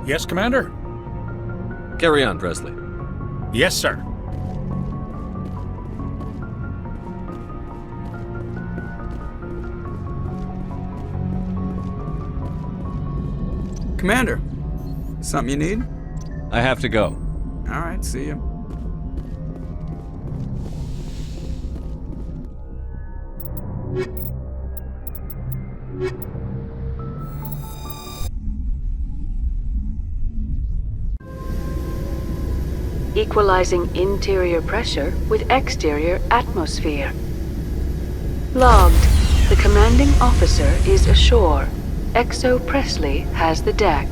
Yes, Commander? Carry on, Presley. Yes, sir. Commander, something you need? I have to go. All right, see you. Equalizing interior pressure with exterior atmosphere. Logged. The commanding officer is ashore. Exo Presley has the deck.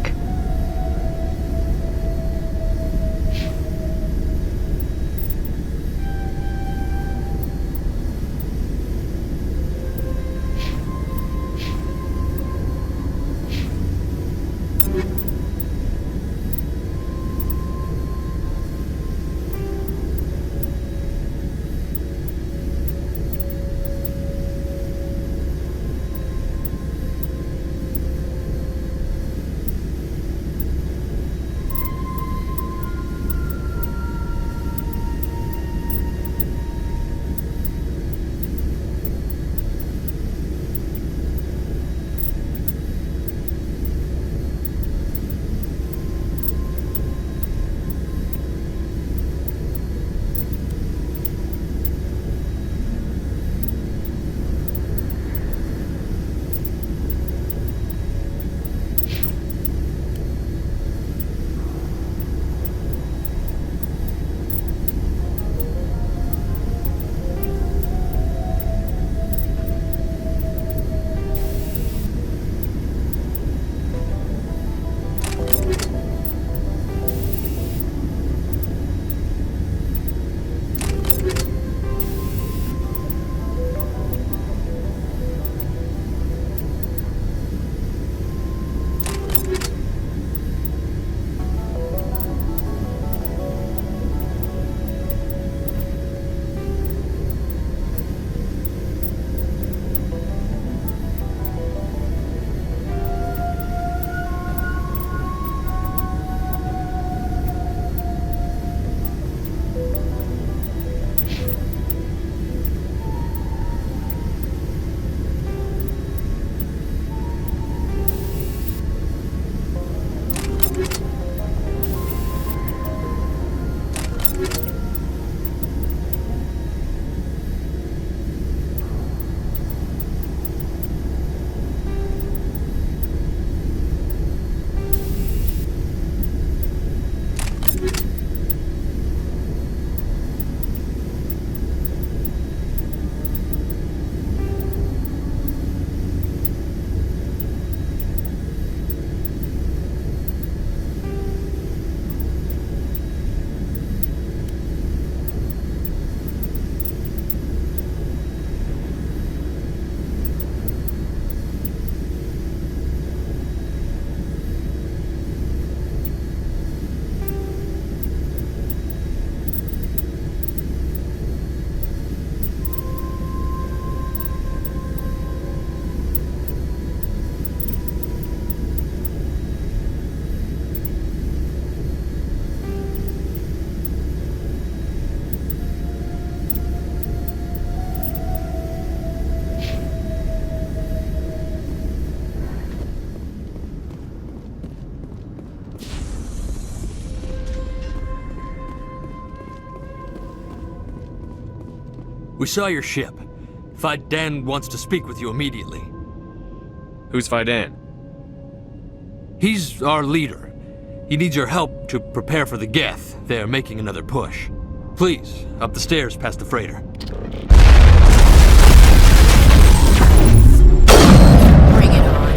We saw your ship. Fidan wants to speak with you immediately. Who's Fidan? He's our leader. He needs your help to prepare for the Geth. They're making another push. Please, up the stairs past the freighter. Bring it on.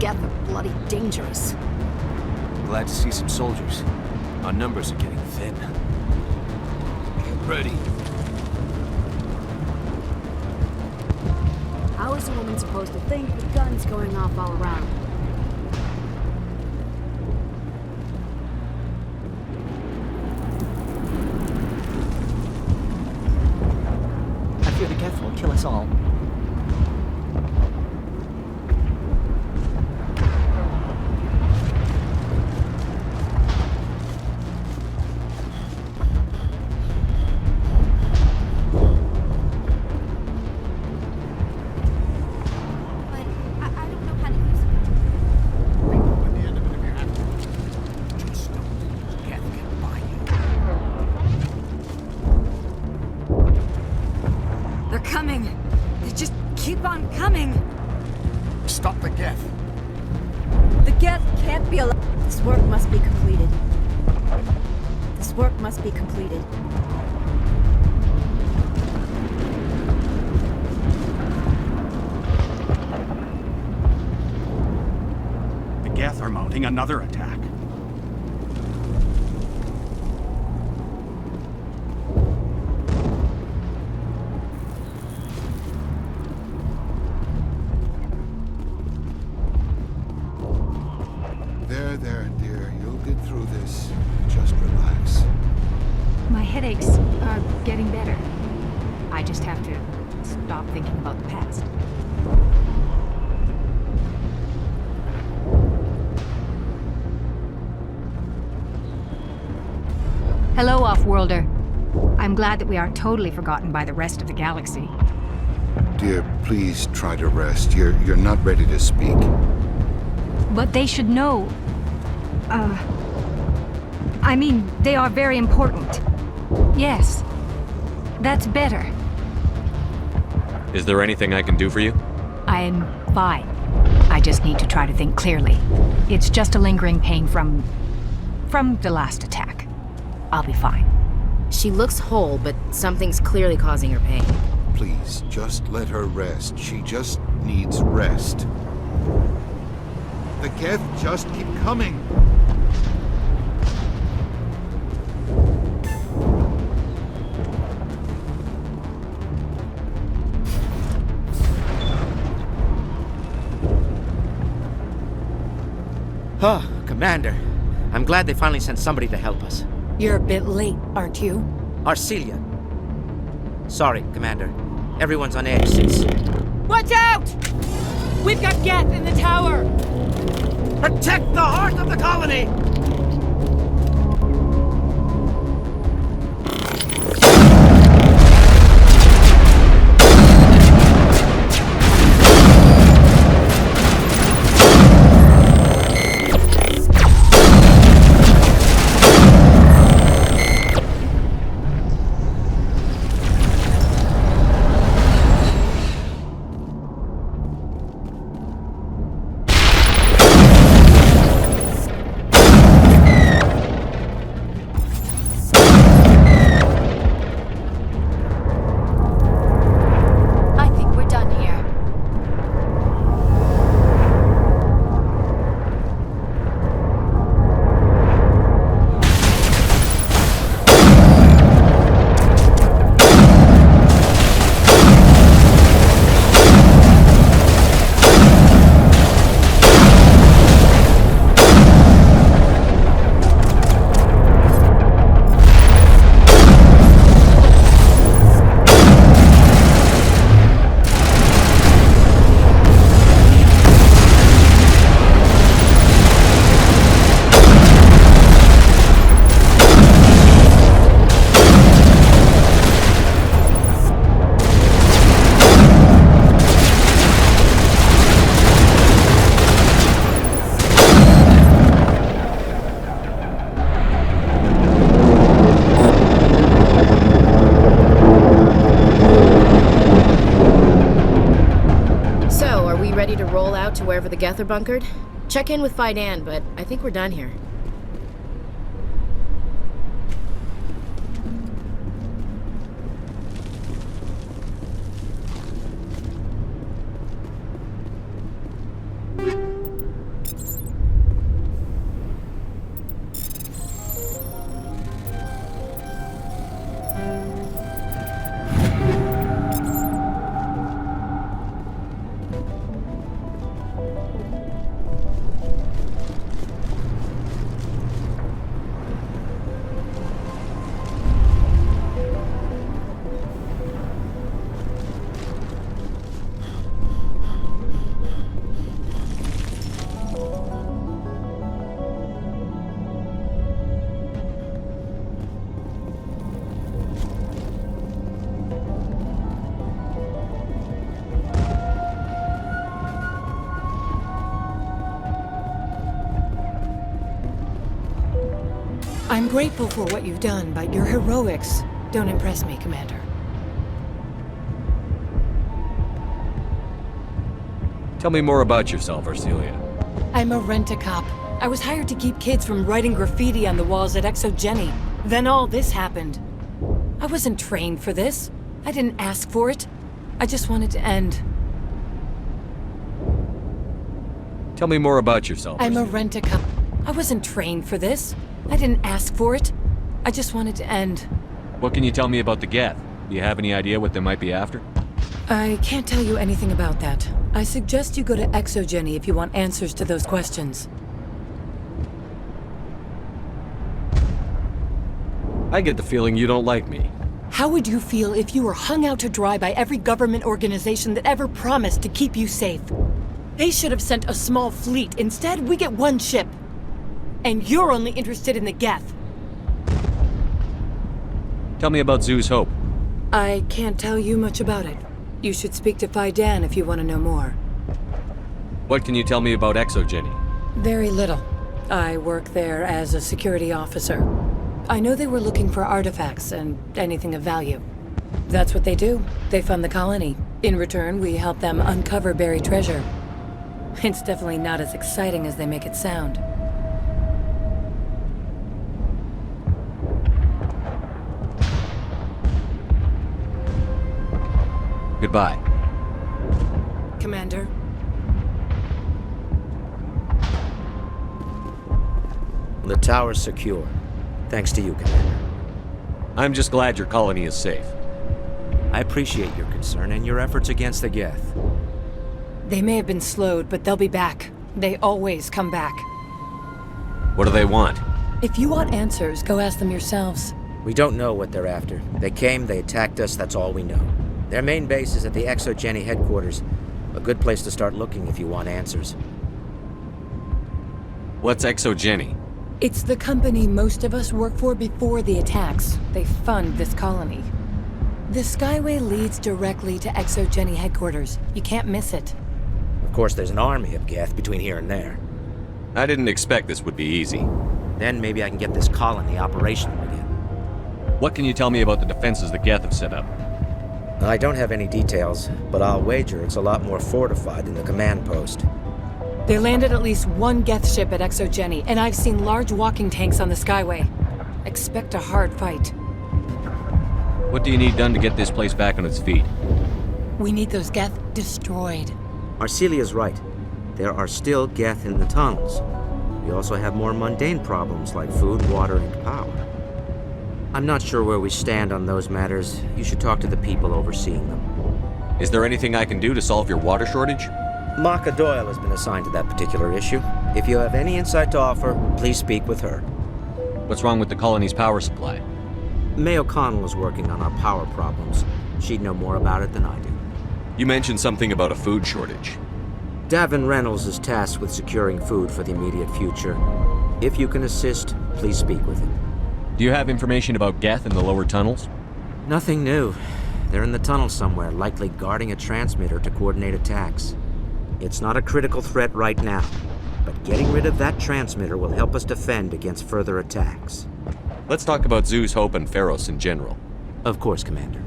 Geth are bloody dangerous. Glad to see some soldiers. Our numbers are getting thin. Get ready. How is a woman supposed to think with guns going off all around? I fear the Geth will kill us all. Another attack. There, dear. You'll get through this. Just relax. My headaches are getting better. I just have to stop thinking about the past. Hello, Off-Worlder. I'm glad that we aren't totally forgotten by the rest of the galaxy. Dear, please try to rest. You're not ready to speak. But they should know. I mean, they are very important. Yes. That's better. Is there anything I can do for you? I'm fine. I just need to try to think clearly. It's just a lingering pain from the last attack. I'll be fine. She looks whole, but something's clearly causing her pain. Please, just let her rest. She just needs rest. The Geth just keep coming. Oh, Commander. I'm glad they finally sent somebody to help us. You're a bit late, aren't you? Arcelia. Sorry, Commander. Everyone's on edge since... Watch out! We've got Geth in the tower! Protect the heart of the colony! Wherever the Geth are bunkered. Check in with Fidan, but I think we're done here. I'm grateful for what you've done, but your heroics don't impress me, Commander. Tell me more about yourself, Arcelia. I'm a rent-a-cop. I was hired to keep kids from writing graffiti on the walls at Exogeny. Then all this happened. I wasn't trained for this. I didn't ask for it. I just wanted to end. Tell me more about yourself. I'm a rent-a-cop. I wasn't trained for this. I didn't ask for it. I just wanted to end. What can you tell me about the Geth? Do you have any idea what they might be after? I can't tell you anything about that. I suggest you go to Exogeny if you want answers to those questions. I get the feeling you don't like me. How would you feel if you were hung out to dry by every government organization that ever promised to keep you safe? They should have sent a small fleet. Instead, we get one ship. And you're only interested in the Geth. Tell me about Zoo's Hope. I can't tell you much about it. You should speak to Fidan if you want to know more. What can you tell me about Exogeny? Very little. I work there as a security officer. I know they were looking for artifacts and anything of value. That's what they do. They fund the colony. In return, we help them uncover buried treasure. It's definitely not as exciting as they make it sound. Goodbye. Commander. The tower's secure. Thanks to you, Commander. I'm just glad your colony is safe. I appreciate your concern and your efforts against the Geth. They may have been slowed, but they'll be back. They always come back. What do they want? If you want answers, go ask them yourselves. We don't know what they're after. They came, they attacked us, that's all we know. Their main base is at the Exogeny headquarters. A good place to start looking if you want answers. What's Exogeny? It's the company most of us work for before the attacks. They fund this colony. The Skyway leads directly to Exogeny headquarters. You can't miss it. Of course, there's an army of Geth between here and there. I didn't expect this would be easy. Then maybe I can get this colony operational again. What can you tell me about the defenses the Geth have set up? I don't have any details, but I'll wager it's a lot more fortified than the command post. They landed at least one Geth ship at Exogeny, and I've seen large walking tanks on the Skyway. Expect a hard fight. What do you need done to get this place back on its feet? We need those Geth destroyed. Arcelia's right. There are still Geth in the tunnels. We also have more mundane problems like food, water, and power. I'm not sure where we stand on those matters. You should talk to the people overseeing them. Is there anything I can do to solve your water shortage? Maka Doyle has been assigned to that particular issue. If you have any insight to offer, please speak with her. What's wrong with the colony's power supply? May O'Connell is working on our power problems. She'd know more about it than I do. You mentioned something about a food shortage. Davin Reynolds is tasked with securing food for the immediate future. If you can assist, please speak with him. Do you have information about Geth in the lower tunnels? Nothing new. They're in the tunnel somewhere, likely guarding a transmitter to coordinate attacks. It's not a critical threat right now, but getting rid of that transmitter will help us defend against further attacks. Let's talk about Zoo's Hope and Feros in general. Of course, Commander.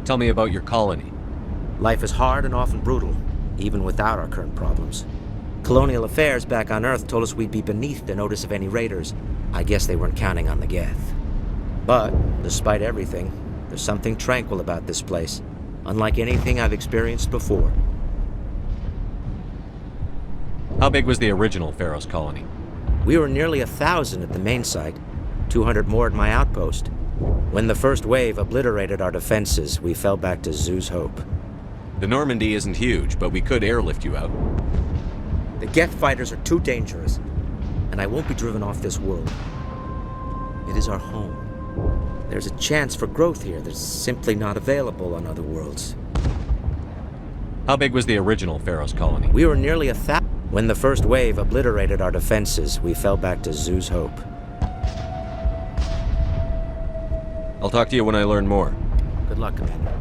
Tell me about your colony. Life is hard and often brutal, even without our current problems. Colonial affairs back on Earth told us we'd be beneath the notice of any raiders. I guess they weren't counting on the Geth. But, despite everything, there's something tranquil about this place, unlike anything I've experienced before. How big was the original Feros colony? We were nearly 1,000 at the main site, 200 more at my outpost. When the first wave obliterated our defenses, we fell back to Zoo's Hope. The Normandy isn't huge, but we could airlift you out. The Geth fighters are too dangerous, and I won't be driven off this world. It is our home. There's a chance for growth here that's simply not available on other worlds. How big was the original Feros colony? We were nearly 1,000. When the first wave obliterated our defenses, we fell back to Zoo's Hope. I'll talk to you when I learn more. Good luck, Commander.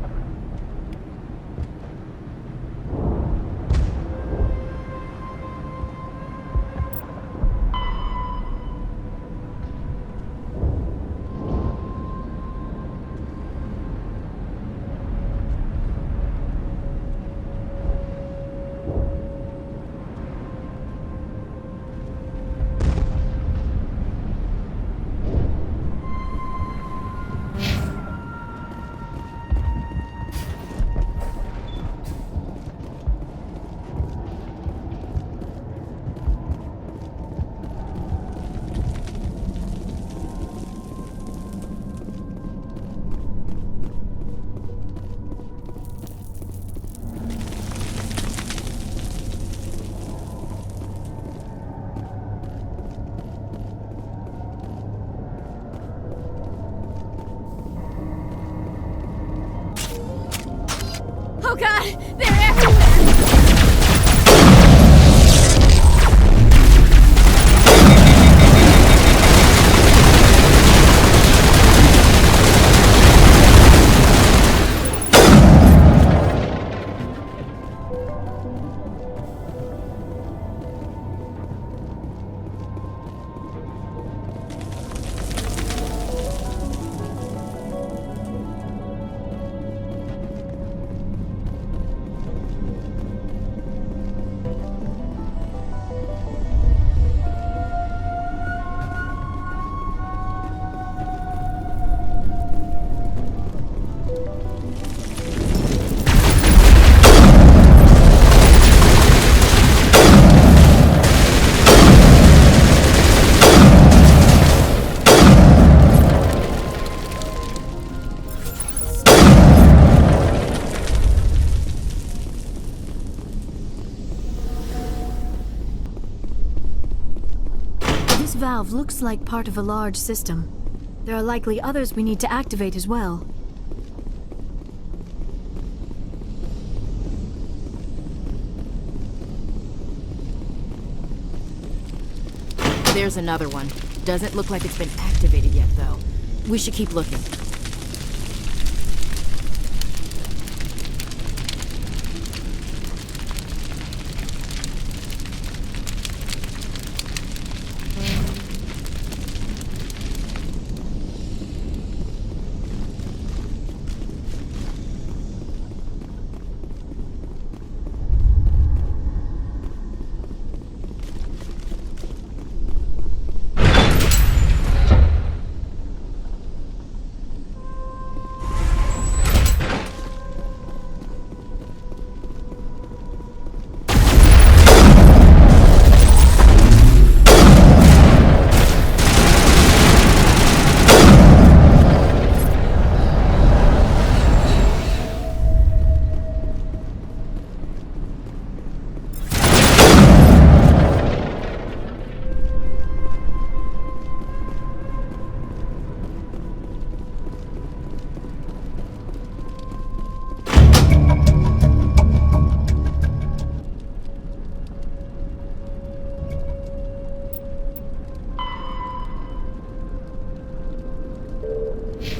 Oh god! They're everywhere! Valve looks like part of a large system. There are likely others we need to activate as well. There's another one. Doesn't look like it's been activated yet, though. We should keep looking.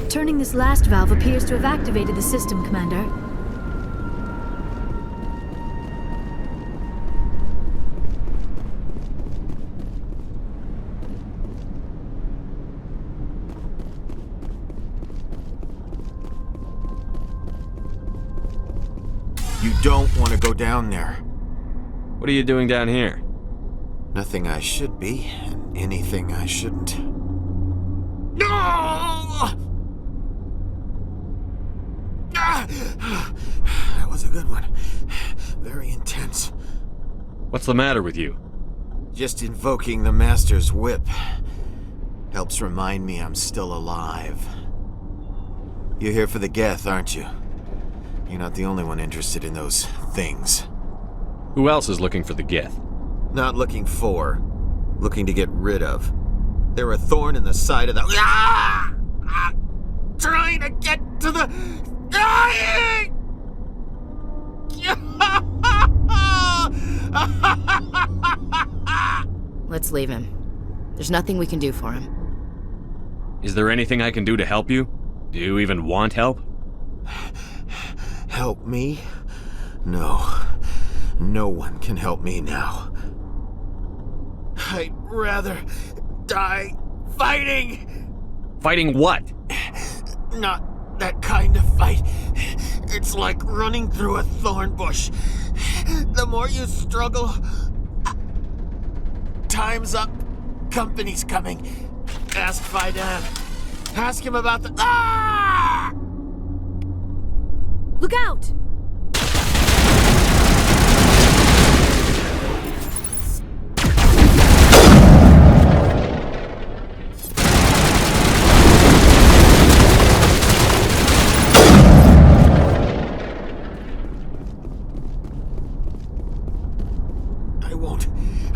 Turning this last valve appears to have activated the system, Commander. You don't want to go down there. What are you doing down here? Nothing I should be, and anything I shouldn't. No! That was a good one. Very intense. What's the matter with you? Just invoking the Master's whip helps remind me I'm still alive. You're here for the Geth, aren't you? You're not the only one interested in those things. Who else is looking for the Geth? Not looking for. Looking to get rid of. They're a thorn in the side of the... Ah! Ah! Trying to get to the... Dying! Let's leave him. There's nothing we can do for him. Is there anything I can do to help you? Do you even want help? Help me? No. No one can help me now. I'd rather die fighting! Fighting what? Not that kind of fight. It's like running through a thorn bush. The more you struggle... Time's up. Company's coming. Ask Fidan. Ask him about the... Ah! Look out!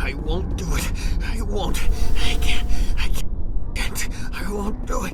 I won't do it. I won't. I can't. I won't do it.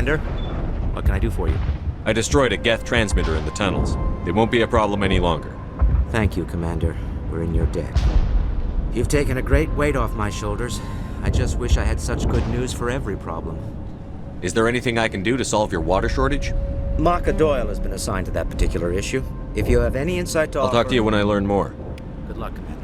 Commander, what can I do for you? I destroyed a Geth transmitter in the tunnels. It won't be a problem any longer. Thank you, Commander. We're in your debt. You've taken a great weight off my shoulders. I just wish I had such good news for every problem. Is there anything I can do to solve your water shortage? Maka Doyle has been assigned to that particular issue. If you have any insight to I'll offer... talk to you when I learn more. Good luck, Commander.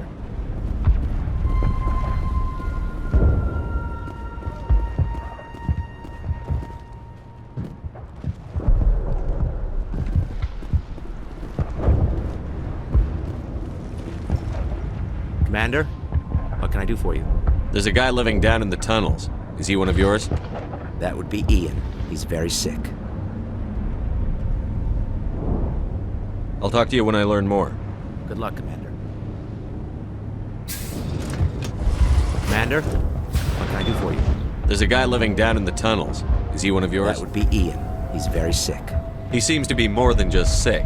Commander, what can I do for you? There's a guy living down in the tunnels. Is he one of yours? That would be Ian. He's very sick. I'll talk to you when I learn more. Good luck, Commander. Commander, what can I do for you? There's a guy living down in the tunnels. Is he one of yours? That would be Ian. He's very sick. He seems to be more than just sick.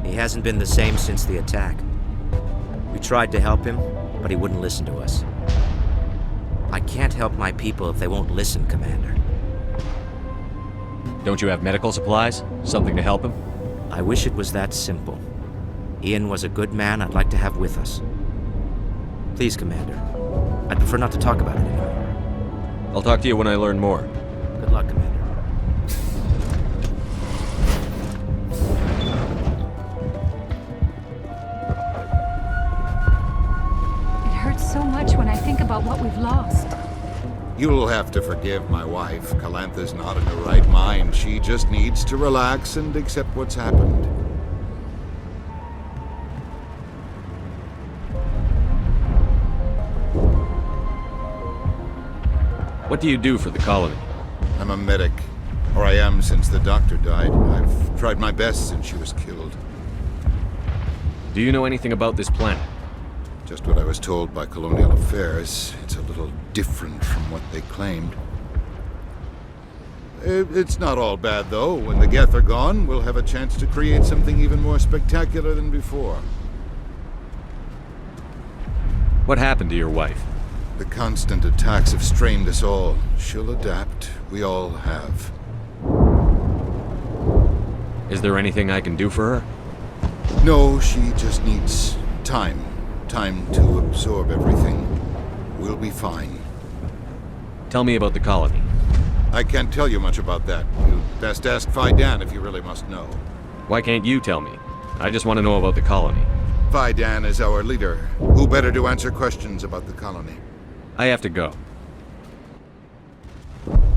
He hasn't been the same since the attack. We tried to help him, but he wouldn't listen to us. I can't help my people if they won't listen, Commander. Don't you have medical supplies? Something to help him? I wish it was that simple. Ian was a good man I'd like to have with us. Please, Commander. I'd prefer not to talk about it anymore. I'll talk to you when I learn more. Good luck, Commander. It hurts so much when I think about what we've lost. You'll have to forgive my wife. Calantha's not in her right mind. She just needs to relax and accept what's happened. What do you do for the colony? I'm a medic. Or I am since the doctor died. I've tried my best since she was killed. Do you know anything about this planet? Just what I was told by Colonial Affairs. It's a little different from what they claimed. It's not all bad, though. When the Geth are gone, we'll have a chance to create something even more spectacular than before. What happened to your wife? The constant attacks have strained us all. She'll adapt. We all have. Is there anything I can do for her? No, she just needs time. Time to absorb everything. We'll be fine. Tell me about the colony. I can't tell you much about that. You'd best ask Fidan if you really must know. Why can't you tell me? I just want to know about the colony. Fidan is our leader. Who better to answer questions about the colony? I have to go.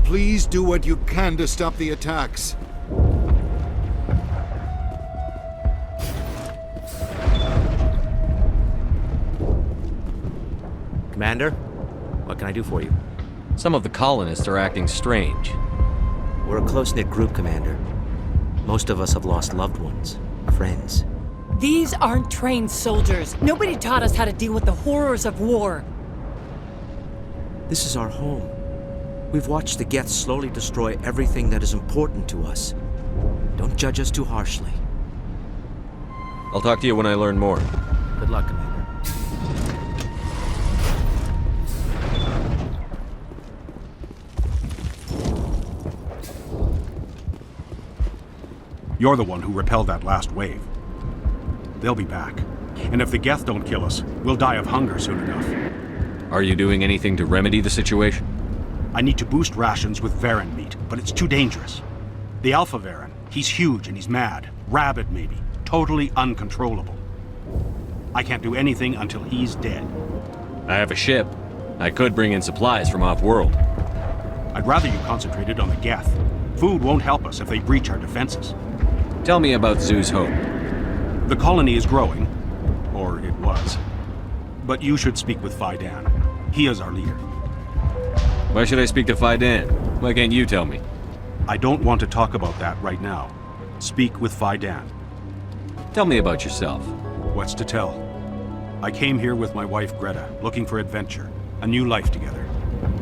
Please do what you can to stop the attacks. Commander, what can I do for you? Some of the colonists are acting strange. We're a close-knit group, Commander. Most of us have lost loved ones, friends. These aren't trained soldiers. Nobody taught us how to deal with the horrors of war. This is our home. We've watched the Geth slowly destroy everything that is important to us. Don't judge us too harshly. I'll talk to you when I learn more. Good luck, Commander. You're the one who repelled that last wave. They'll be back. And if the Geth don't kill us, we'll die of hunger soon enough. Are you doing anything to remedy the situation? I need to boost rations with Varen meat, but it's too dangerous. The Alpha Varen, he's huge and he's mad. Rabid, maybe. Totally uncontrollable. I can't do anything until he's dead. I have a ship. I could bring in supplies from off-world. I'd rather you concentrated on the Geth. Food won't help us if they breach our defenses. Tell me about Zoo's Hope. The colony is growing. Or it was. But you should speak with Fidan. He is our leader. Why should I speak to Fidan? Why can't you tell me? I don't want to talk about that right now. Speak with Fidan. Tell me about yourself. What's to tell? I came here with my wife Greta, looking for adventure, a new life together.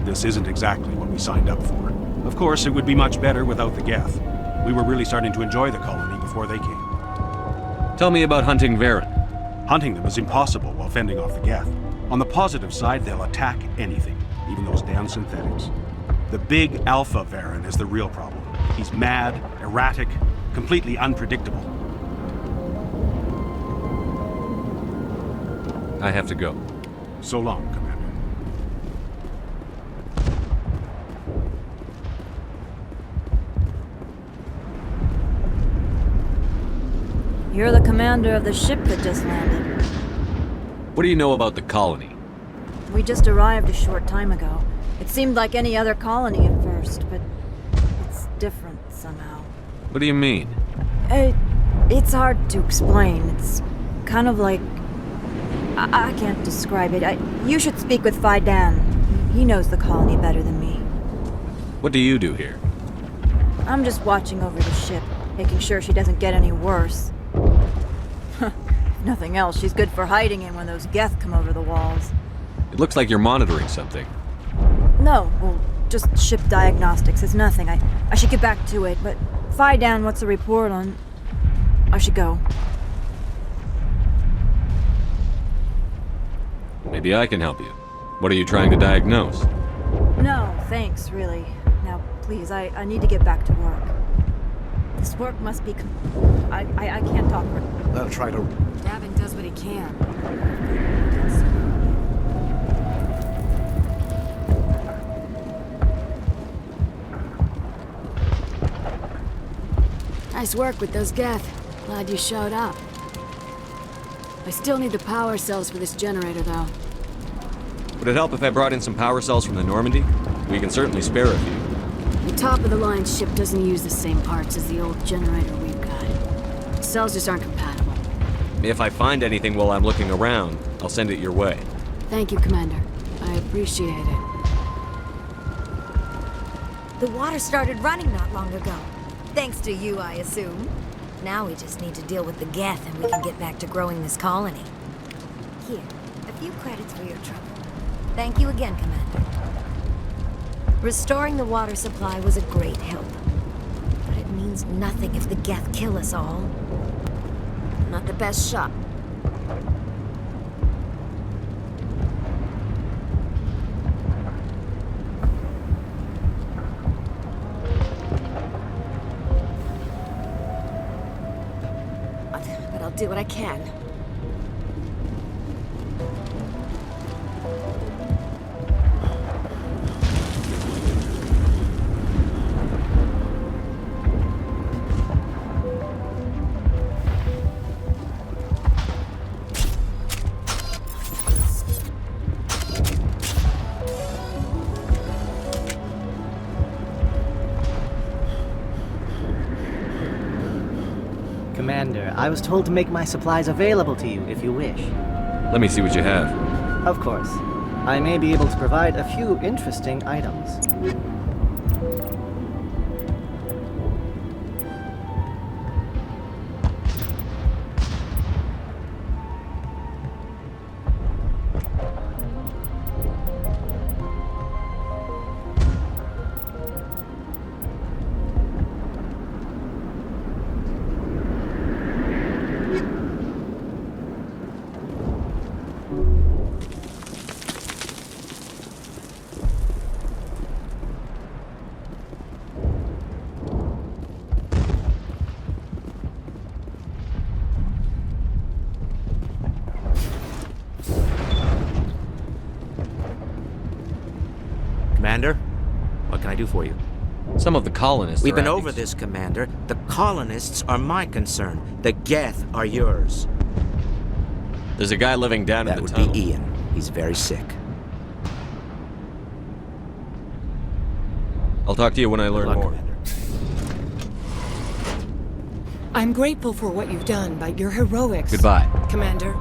This isn't exactly what we signed up for. Of course, it would be much better without the Geth. We were really starting to enjoy the colony before they came. Tell me about hunting Varen. Hunting them is impossible while fending off the Geth. On the positive side, they'll attack anything, even those damn synthetics. The big Alpha Varen is the real problem. He's mad, erratic, completely unpredictable. I have to go. So long, Commander. You're the commander of the ship that just landed. What do you know about the colony? We just arrived a short time ago. It seemed like any other colony at first, but it's different somehow. What do you mean? It's hard to explain. It's kind of like... I can't describe it. You should speak with Dan. He knows the colony better than me. What do you do here? I'm just watching over the ship, making sure she doesn't get any worse. If nothing else, she's good for hiding in when those Geth come over the walls. It looks like you're monitoring something. No, well, just ship diagnostics. It's nothing. I should get back to it, but Dan, what's the report on... I should go. Maybe I can help you. What are you trying to diagnose? No, thanks, really. Now, please, I need to get back to work. This work must be... I can't talk for... I'll try to... Davin does what he can. Nice work with those Geth. Glad you showed up. I still need the power cells for this generator, though. Would it help if I brought in some power cells from the Normandy? We can certainly spare a few. The top-of-the-line ship doesn't use the same parts as the old generator we've got. The cells just aren't compatible. If I find anything while I'm looking around, I'll send it your way. Thank you, Commander. I appreciate it. The water started running not long ago. Thanks to you, I assume. Now we just need to deal with the Geth and we can get back to growing this colony. Here, a few credits for your trouble. Thank you again, Commander. Restoring the water supply was a great help. But it means nothing if the Geth kill us all. Not the best shot. But I'll do what I can. Commander, I was told to make my supplies available to you if you wish. Let me see what you have. Of course. I may be able to provide a few interesting items. Commander, what can I do for you? Some of the colonists We've been are over this, Commander. The colonists are my concern. The Geth are yours. There's a guy living down in the tunnel. That would be Ian. He's very sick. I'll talk to you when I learn more. Commander. I'm grateful for what you've done, but your heroics... Goodbye. Commander.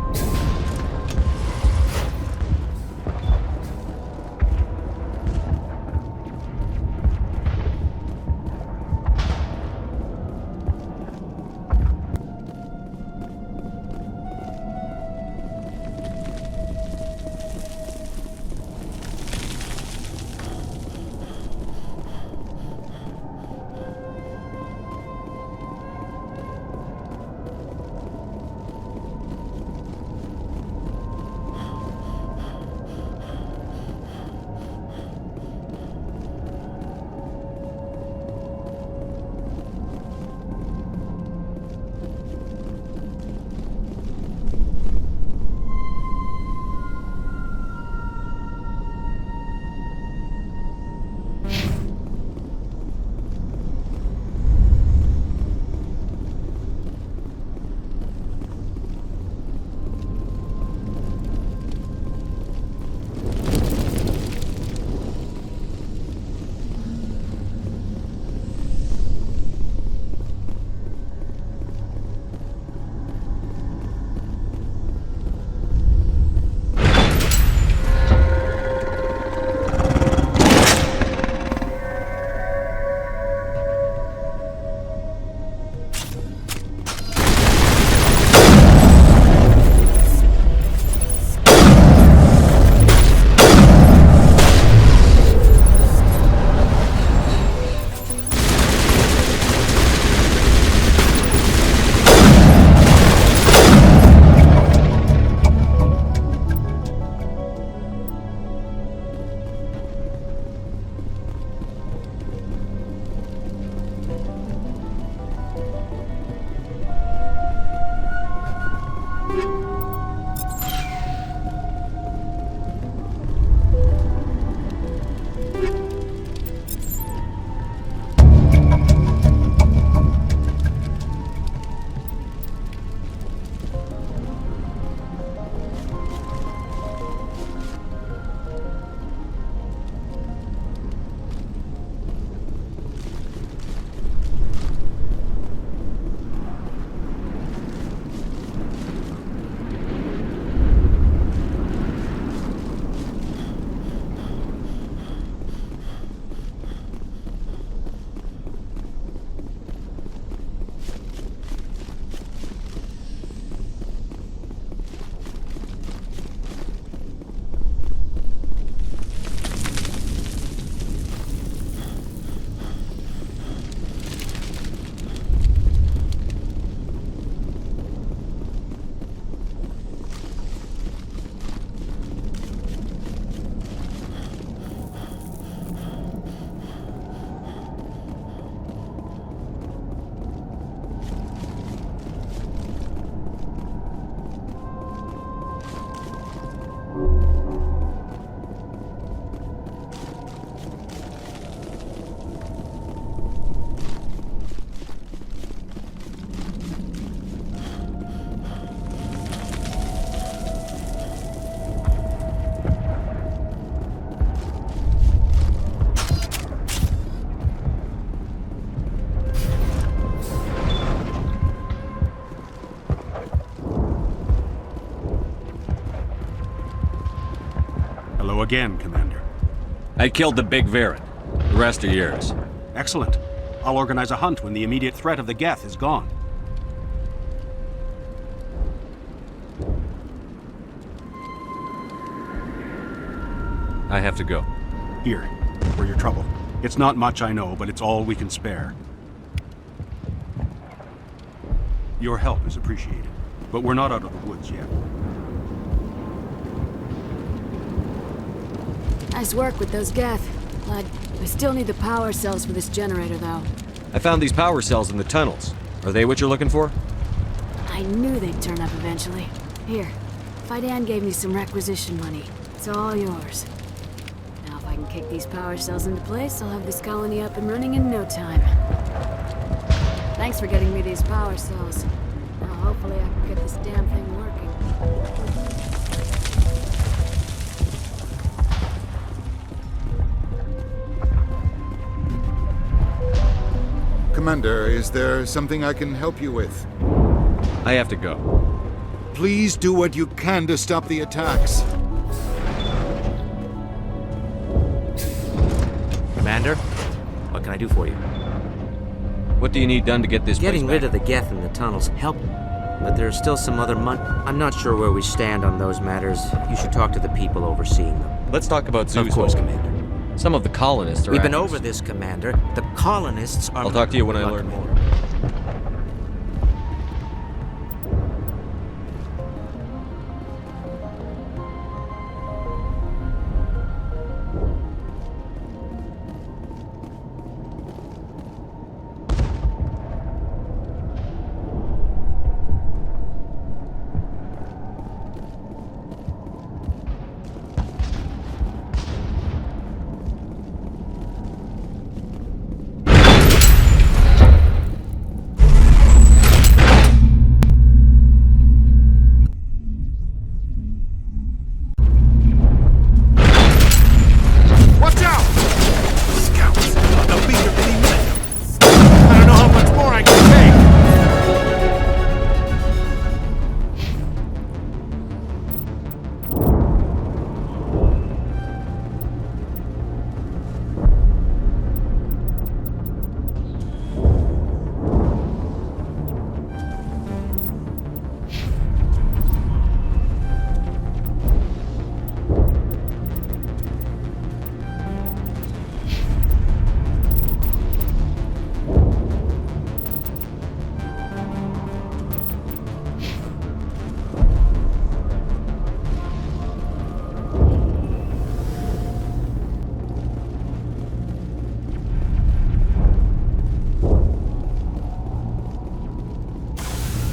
again, Commander. I killed the big Varen. The rest are yours. Excellent. I'll organize a hunt when the immediate threat of the Geth is gone. I have to go. Here, for your trouble. It's not much, I know, but it's all we can spare. Your help is appreciated, but we're not out of the woods yet. Nice work with those Geth. I still need the power cells for this generator, though. I found these power cells in the tunnels. Are they what you're looking for? I knew they'd turn up eventually. Here, Fidan gave me some requisition money. It's all yours. Now if I can kick these power cells into place, I'll have this colony up and running in no time. Thanks for getting me these power cells. Now hopefully I can get this damn thing working. Commander, is there something I can help you with? I have to go. Please do what you can to stop the attacks. Commander, what can I do for you? What do you need done to get this Getting place rid of the Geth in the tunnels helped, but there's still some other I'm not sure where we stand on those matters. You should talk to the people overseeing them. Let's talk about Zeus. Of course, Commander. Some of the colonists are We've been actors. over this, Commander. The colonists are... I'll talk to you when I learn more.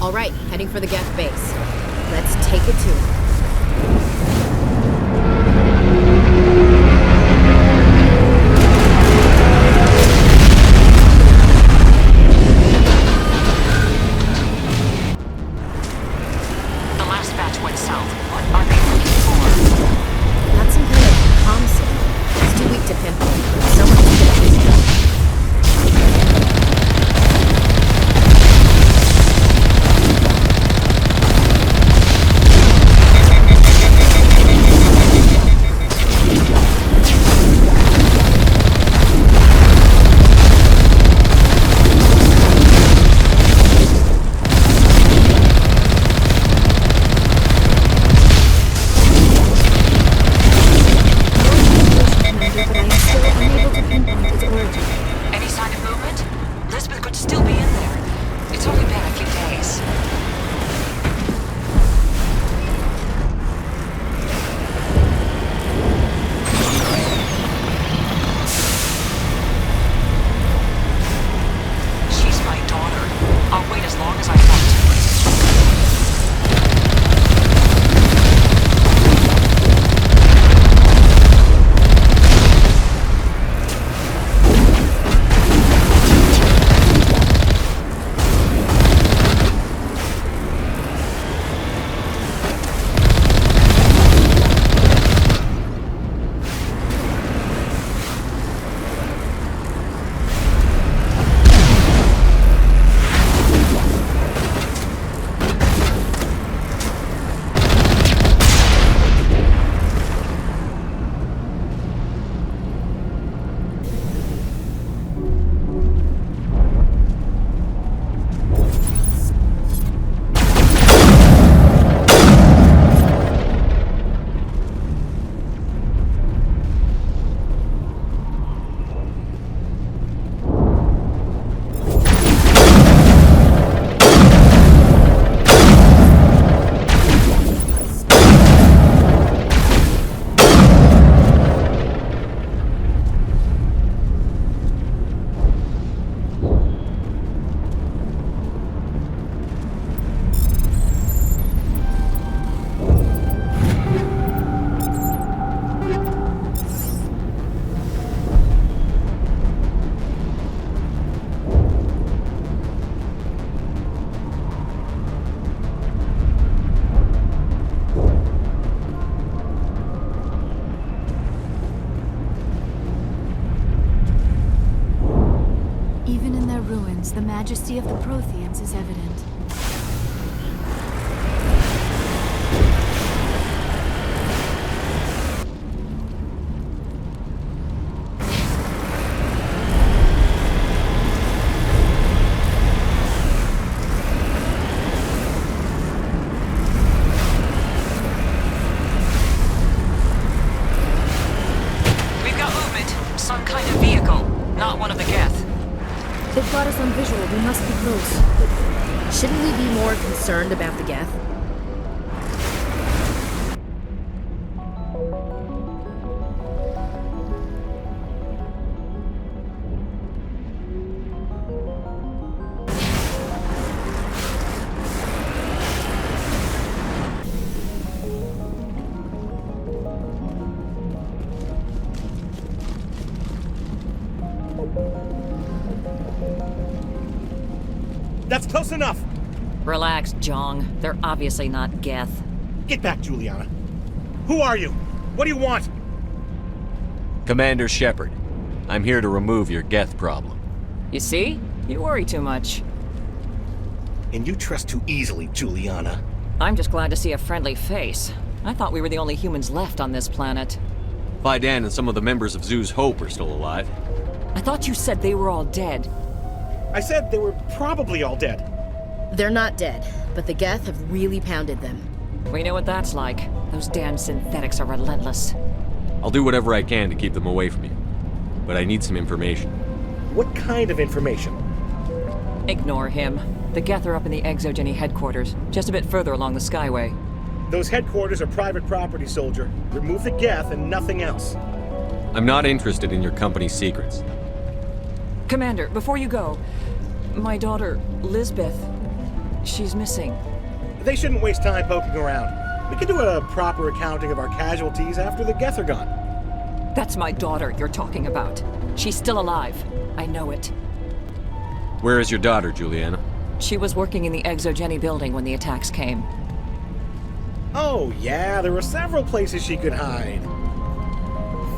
All right, heading for the Geth base. Let's take it to them. The last batch went south. What are they looking for? Not some kind of comm signal. It's too weak to pinpoint. Someone has to get this. Even in their ruins, the majesty of the Protheans is evident. They've got us on visual. We must be close. Shouldn't we be more concerned about the Geth? That's close enough! Relax, Jong. They're obviously not Geth. Get back, Juliana. Who are you? What do you want? Commander Shepard. I'm here to remove your Geth problem. You see? You worry too much. And you trust too easily, Juliana. I'm just glad to see a friendly face. I thought we were the only humans left on this planet. Idен and some of the members of Zoo's Hope are still alive. I thought you said they were all dead. I said they were probably all dead. They're not dead, but the Geth have really pounded them. We know what that's like. Those damn synthetics are relentless. I'll do whatever I can to keep them away from you. But I need some information. What kind of information? Ignore him. The Geth are up in the Exogeny headquarters, just a bit further along the Skyway. Those headquarters are private property, soldier. Remove the Geth and nothing else. I'm not interested in your company's secrets. Commander, before you go, my daughter, Lisbeth, she's missing. They shouldn't waste time poking around. We can do a proper accounting of our casualties after the Geth are gone. That's my daughter you're talking about. She's still alive. I know it. Where is your daughter, Juliana? She was working in the Exogeny building when the attacks came. Oh, yeah, there were several places she could hide.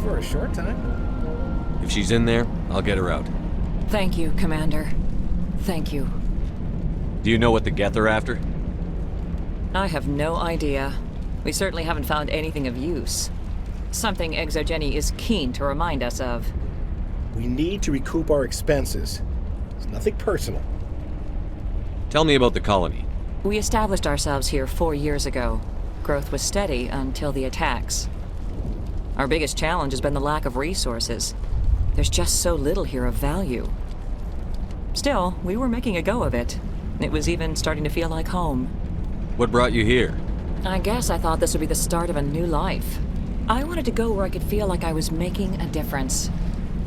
For a short time. If she's in there, I'll get her out. Thank you, Commander. Thank you. Do you know what the Geth are after? I have no idea. We certainly haven't found anything of use. Something Exogeny is keen to remind us of. We need to recoup our expenses. It's nothing personal. Tell me about the colony. We established ourselves here 4 years ago. Growth was steady until the attacks. Our biggest challenge has been the lack of resources. There's just so little here of value. Still, we were making a go of it. It was even starting to feel like home. What brought you here? I guess I thought this would be the start of a new life. I wanted to go where I could feel like I was making a difference.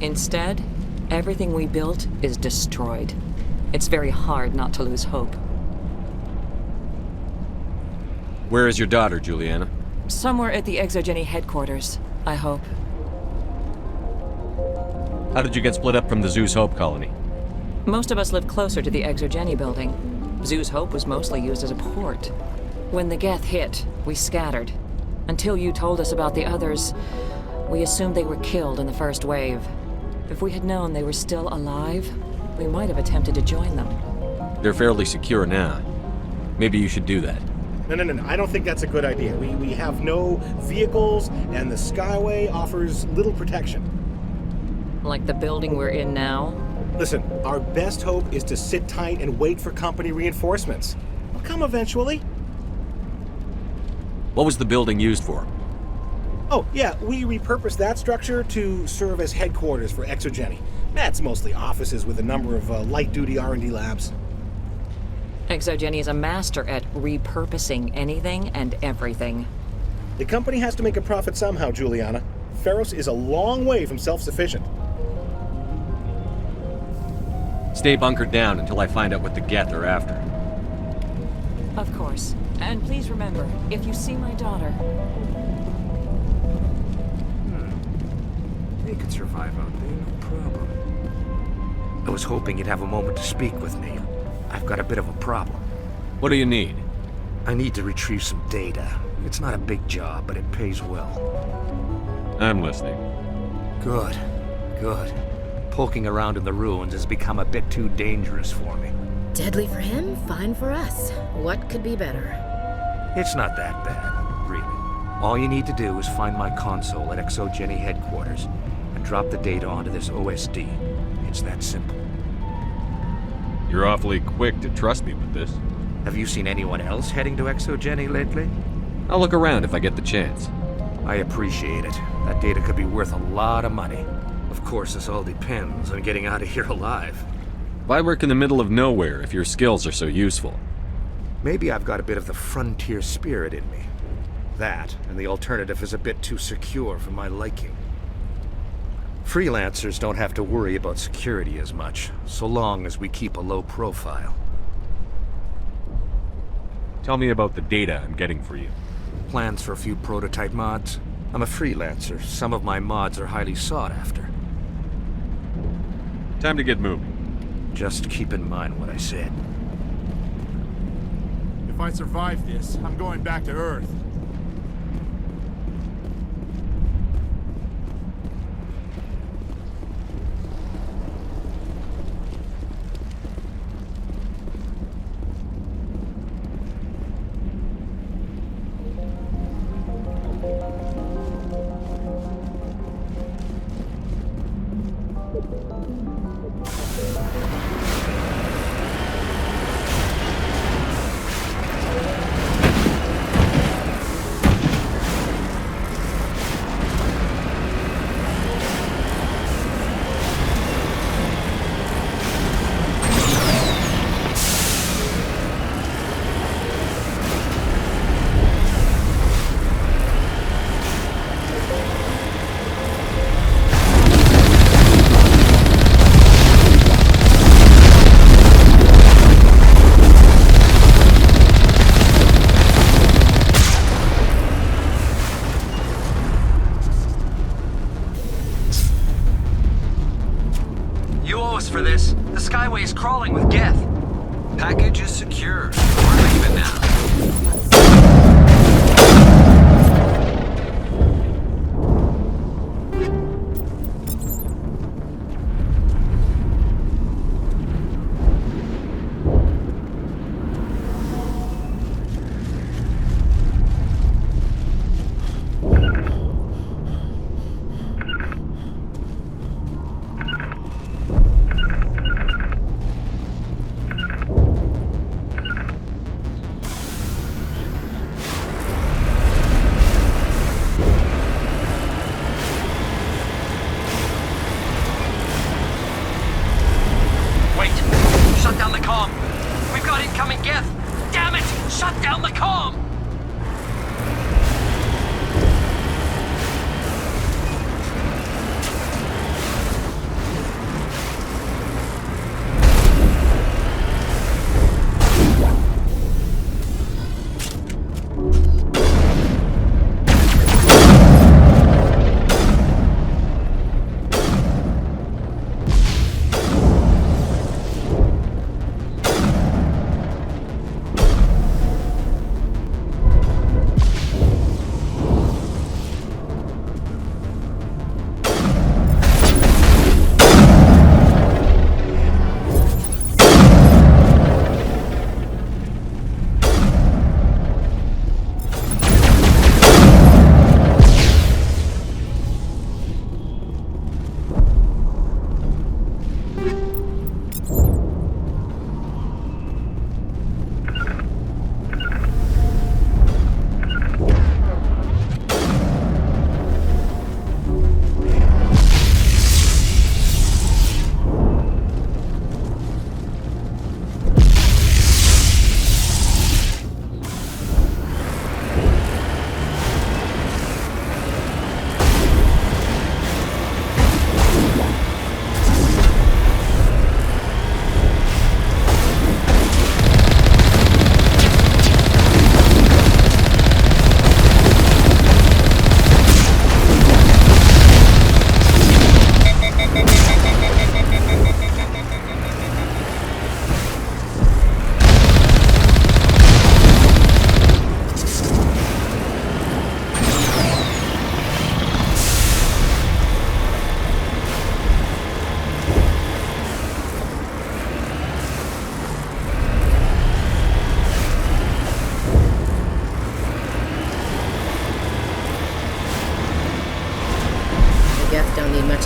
Instead, everything we built is destroyed. It's very hard not to lose hope. Where is your daughter, Juliana? Somewhere at the Exogeny headquarters, I hope. How did you get split up from the Zoo's Hope colony? Most of us lived closer to the Exogeny building. Zoo's Hope was mostly used as a port. When the Geth hit, we scattered. Until you told us about the others, we assumed they were killed in the first wave. If we had known they were still alive, we might have attempted to join them. They're fairly secure now. Maybe you should do that. No. I don't think that's a good idea. We have no vehicles, and the Skyway offers little protection. Like the building we're in now? Listen, our best hope is to sit tight and wait for company reinforcements. They'll come eventually. What was the building used for? Oh, yeah, we repurposed that structure to serve as headquarters for Exogeny. That's mostly offices with a number of light-duty R&D labs. Exogeny is a master at repurposing anything and everything. The company has to make a profit somehow, Juliana. Feros is a long way from self-sufficient. Stay bunkered down until I find out what the Geth are after. Of course. And please remember, if you see my daughter... They could survive out there, no problem. I was hoping you'd have a moment to speak with me. I've got a bit of a problem. What do you need? I need to retrieve some data. It's not a big job, but it pays well. I'm listening. Good. Poking around in the ruins has become a bit too dangerous for me. Deadly for him, fine for us. What could be better? It's not that bad, really. All you need to do is find my console at Exogeny headquarters and drop the data onto this OSD. It's that simple. You're awfully quick to trust me with this. Have you seen anyone else heading to Exogeny lately? I'll look around if I get the chance. I appreciate it. That data could be worth a lot of money. Of course, this all depends on getting out of here alive. Why work in the middle of nowhere if your skills are so useful? Maybe I've got a bit of the frontier spirit in me. That, and the alternative is a bit too secure for my liking. Freelancers don't have to worry about security as much, so long as we keep a low profile. Tell me about the data I'm getting for you. Plans for a few prototype mods? I'm a freelancer. Some of my mods are highly sought after. Time to get moving. Just keep in mind what I said. If I survive this, I'm going back to Earth. For this, the Skyway is crawling with Geth. Package is secure. We're leaving now.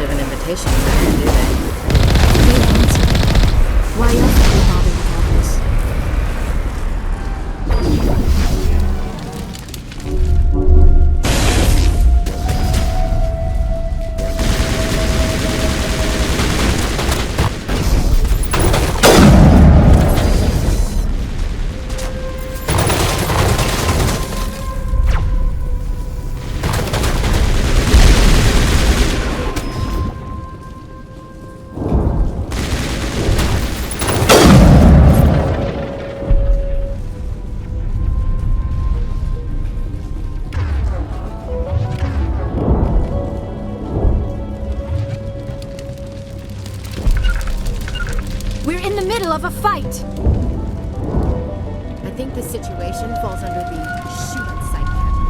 give an invitation, do they? They answer. Why else would they bother with all this? Of a fight. I think this situation falls under the shoot on sight category.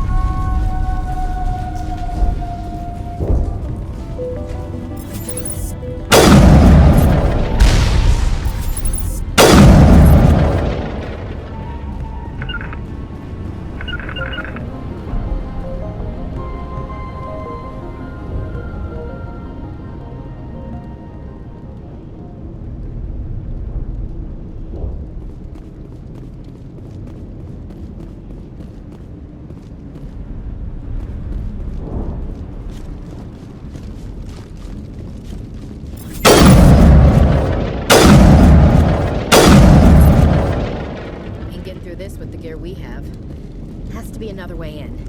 With the gear we have. Has to be another way in.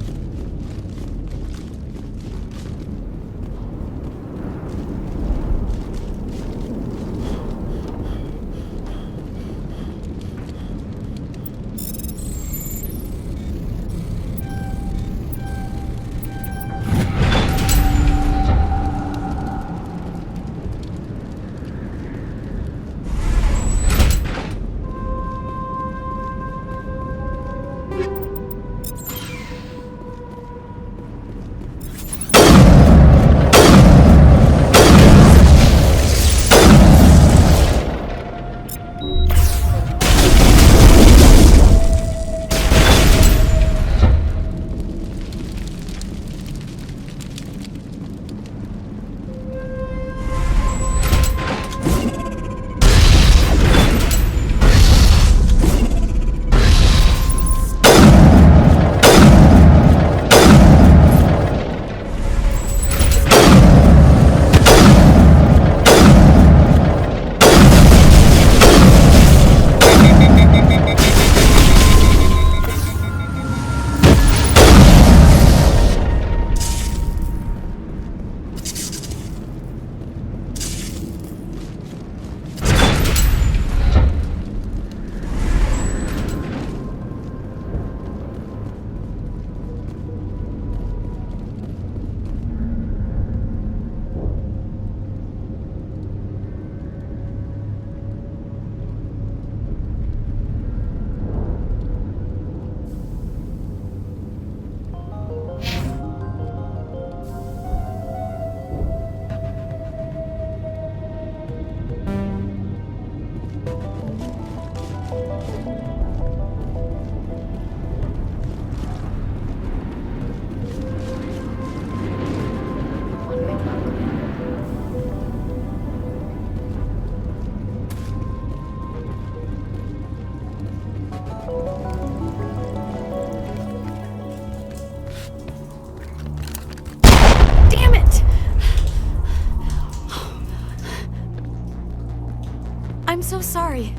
I'm so sorry.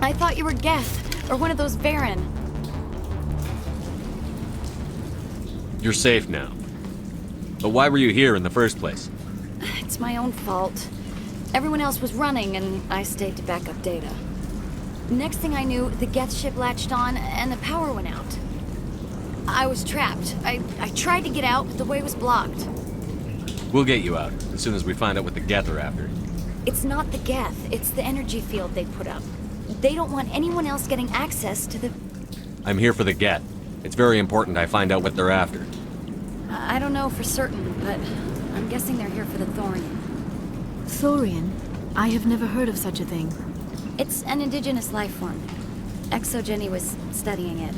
I thought you were Geth, or one of those Varen. You're safe now. But why were you here in the first place? It's my own fault. Everyone else was running, and I stayed to back up data. Next thing I knew, the Geth ship latched on, and the power went out. I was trapped. I tried to get out, but the way was blocked. We'll get you out, as soon as we find out what the Geth are after. It's not the Geth, it's the energy field they put up. They don't want anyone else getting access to the... I'm here for the Geth. It's very important I find out what they're after. I don't know for certain, but I'm guessing they're here for the Thorian. Thorian? I have never heard of such a thing. It's an indigenous life form. ExoGeni was studying it.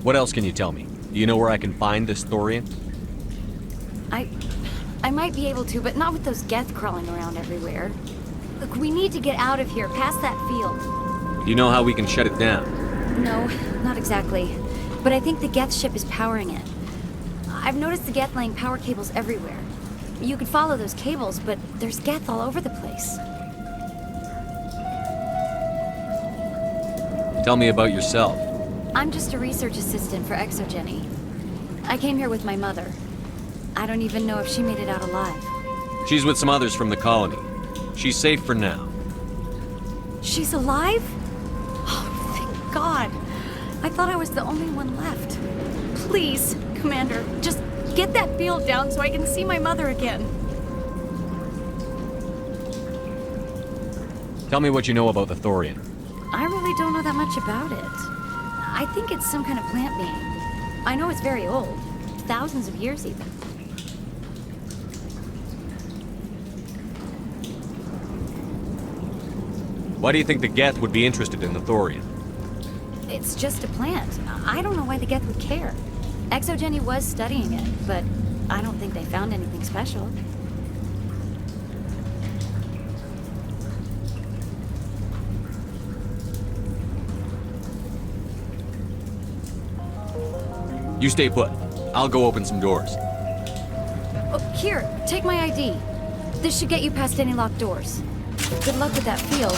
What else can you tell me? Do you know where I can find this Thorian? I might be able to, but not with those geth crawling around everywhere. Look, we need to get out of here, past that field. Do you know how we can shut it down? No, not exactly. But I think the geth ship is powering it. I've noticed the geth laying power cables everywhere. You could follow those cables, but there's geth all over the place. Tell me about yourself. I'm just a research assistant for Exogeny. I came here with my mother. I don't even know if she made it out alive. She's with some others from the colony. She's safe for now. She's alive? Oh, thank God. I thought I was the only one left. Please, Commander, just get that field down so I can see my mother again. Tell me what you know about the Thorian. I really don't know that much about it. I think it's some kind of plant being. I know it's very old. Thousands of years even. Why do you think the Geth would be interested in the Thorian? It's just a plant. I don't know why the Geth would care. Exogeny was studying it, but I don't think they found anything special. You stay put. I'll go open some doors. Oh, here, take my ID. This should get you past any locked doors. Good luck with that field.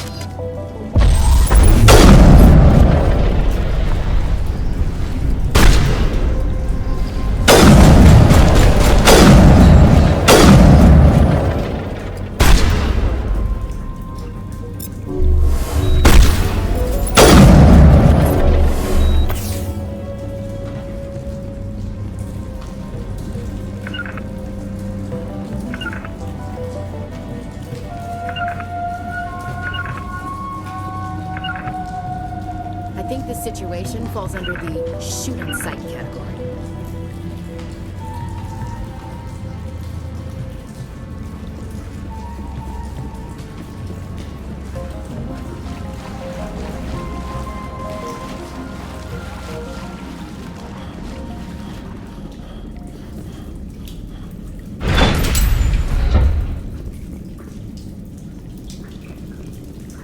Situation falls under the shooting site category.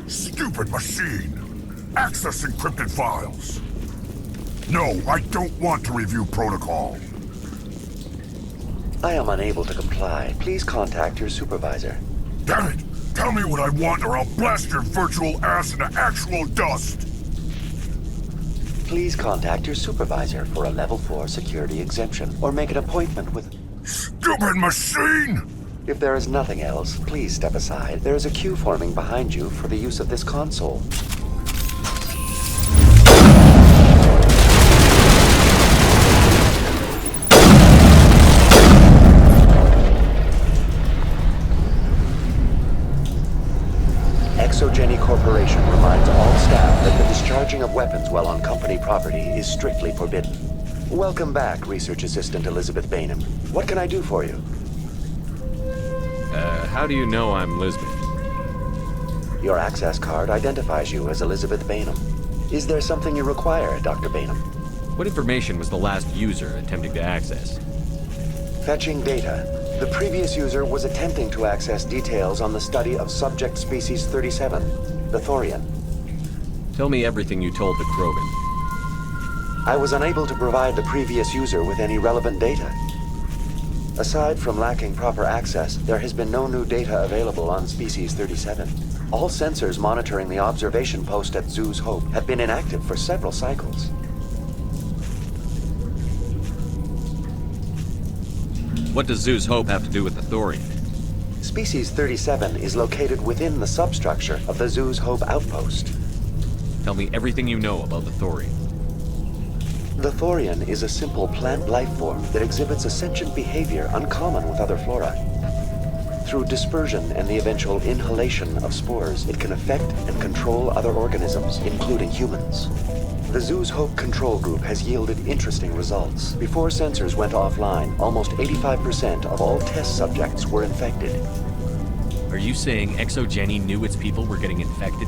Stupid machine! Access encrypted files. No, I don't want to review protocol. I am unable to comply. Please contact your supervisor. Damn it! Tell me what I want or I'll blast your virtual ass into actual dust! Please contact your supervisor for a level 4 security exemption or make an appointment with... Stupid machine! If there is nothing else, please step aside. There is a queue forming behind you for the use of this console. Exogeny Corporation reminds all staff that the discharging of weapons while on company property is strictly forbidden. Welcome back, Research Assistant Elizabeth Bainham. What can I do for you? How do you know I'm Lisbeth? Your access card identifies you as Elizabeth Bainham. Is there something you require, Dr. Bainham? What information was the last user attempting to access? Fetching data. The previous user was attempting to access details on the study of subject species 37, the Thorian. Tell me everything you told the Krogan. I was unable to provide the previous user with any relevant data. Aside from lacking proper access, there has been no new data available on species 37. All sensors monitoring the observation post at Zeus Hope have been inactive for several cycles. What does Zeus Hope have to do with the Thorian? Species 37 is located within the substructure of the Zeus Hope outpost. Tell me everything you know about the Thorian. The Thorian is a simple plant life form that exhibits a sentient behavior uncommon with other flora. Through dispersion and the eventual inhalation of spores, it can affect and control other organisms, including humans. The Zeus Hope control group has yielded interesting results. Before sensors went offline, almost 85% of all test subjects were infected. Are you saying Exogeny knew its people were getting infected?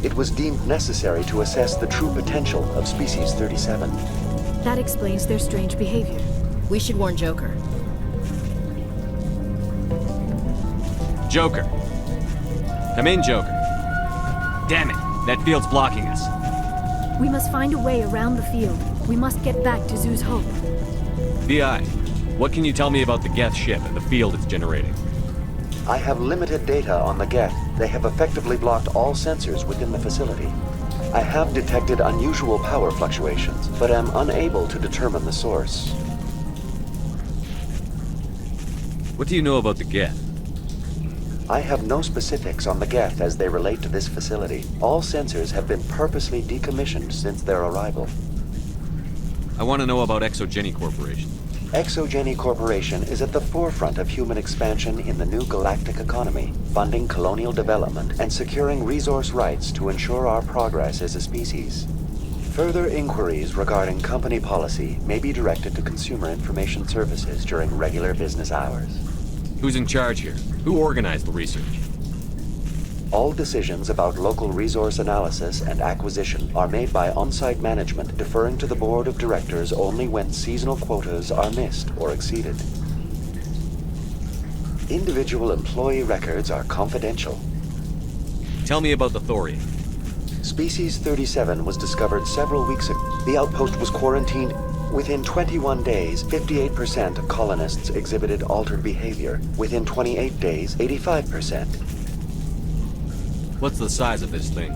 It was deemed necessary to assess the true potential of species 37. That explains their strange behavior. We should warn Joker. Joker. Come in, Joker. Damn it, that field's blocking us. We must find a way around the field. We must get back to Zoo's Hope. VI, what can you tell me about the Geth ship and the field it's generating? I have limited data on the Geth. They have effectively blocked all sensors within the facility. I have detected unusual power fluctuations, but am unable to determine the source. What do you know about the Geth? I have no specifics on the Geth as they relate to this facility. All sensors have been purposely decommissioned since their arrival. I want to know about Exogeny Corporation. Exogeny Corporation is at the forefront of human expansion in the new galactic economy, funding colonial development and securing resource rights to ensure our progress as a species. Further inquiries regarding company policy may be directed to Consumer Information Services during regular business hours. Who's in charge here? Who organized the research? All decisions about local resource analysis and acquisition are made by on-site management, deferring to the board of directors only when seasonal quotas are missed or exceeded. Individual employee records are confidential. Tell me about the Thorian. Species 37 was discovered several weeks ago. The outpost was quarantined. Within 21 days, 58% of colonists exhibited altered behavior. Within 28 days, 85%. What's the size of this thing?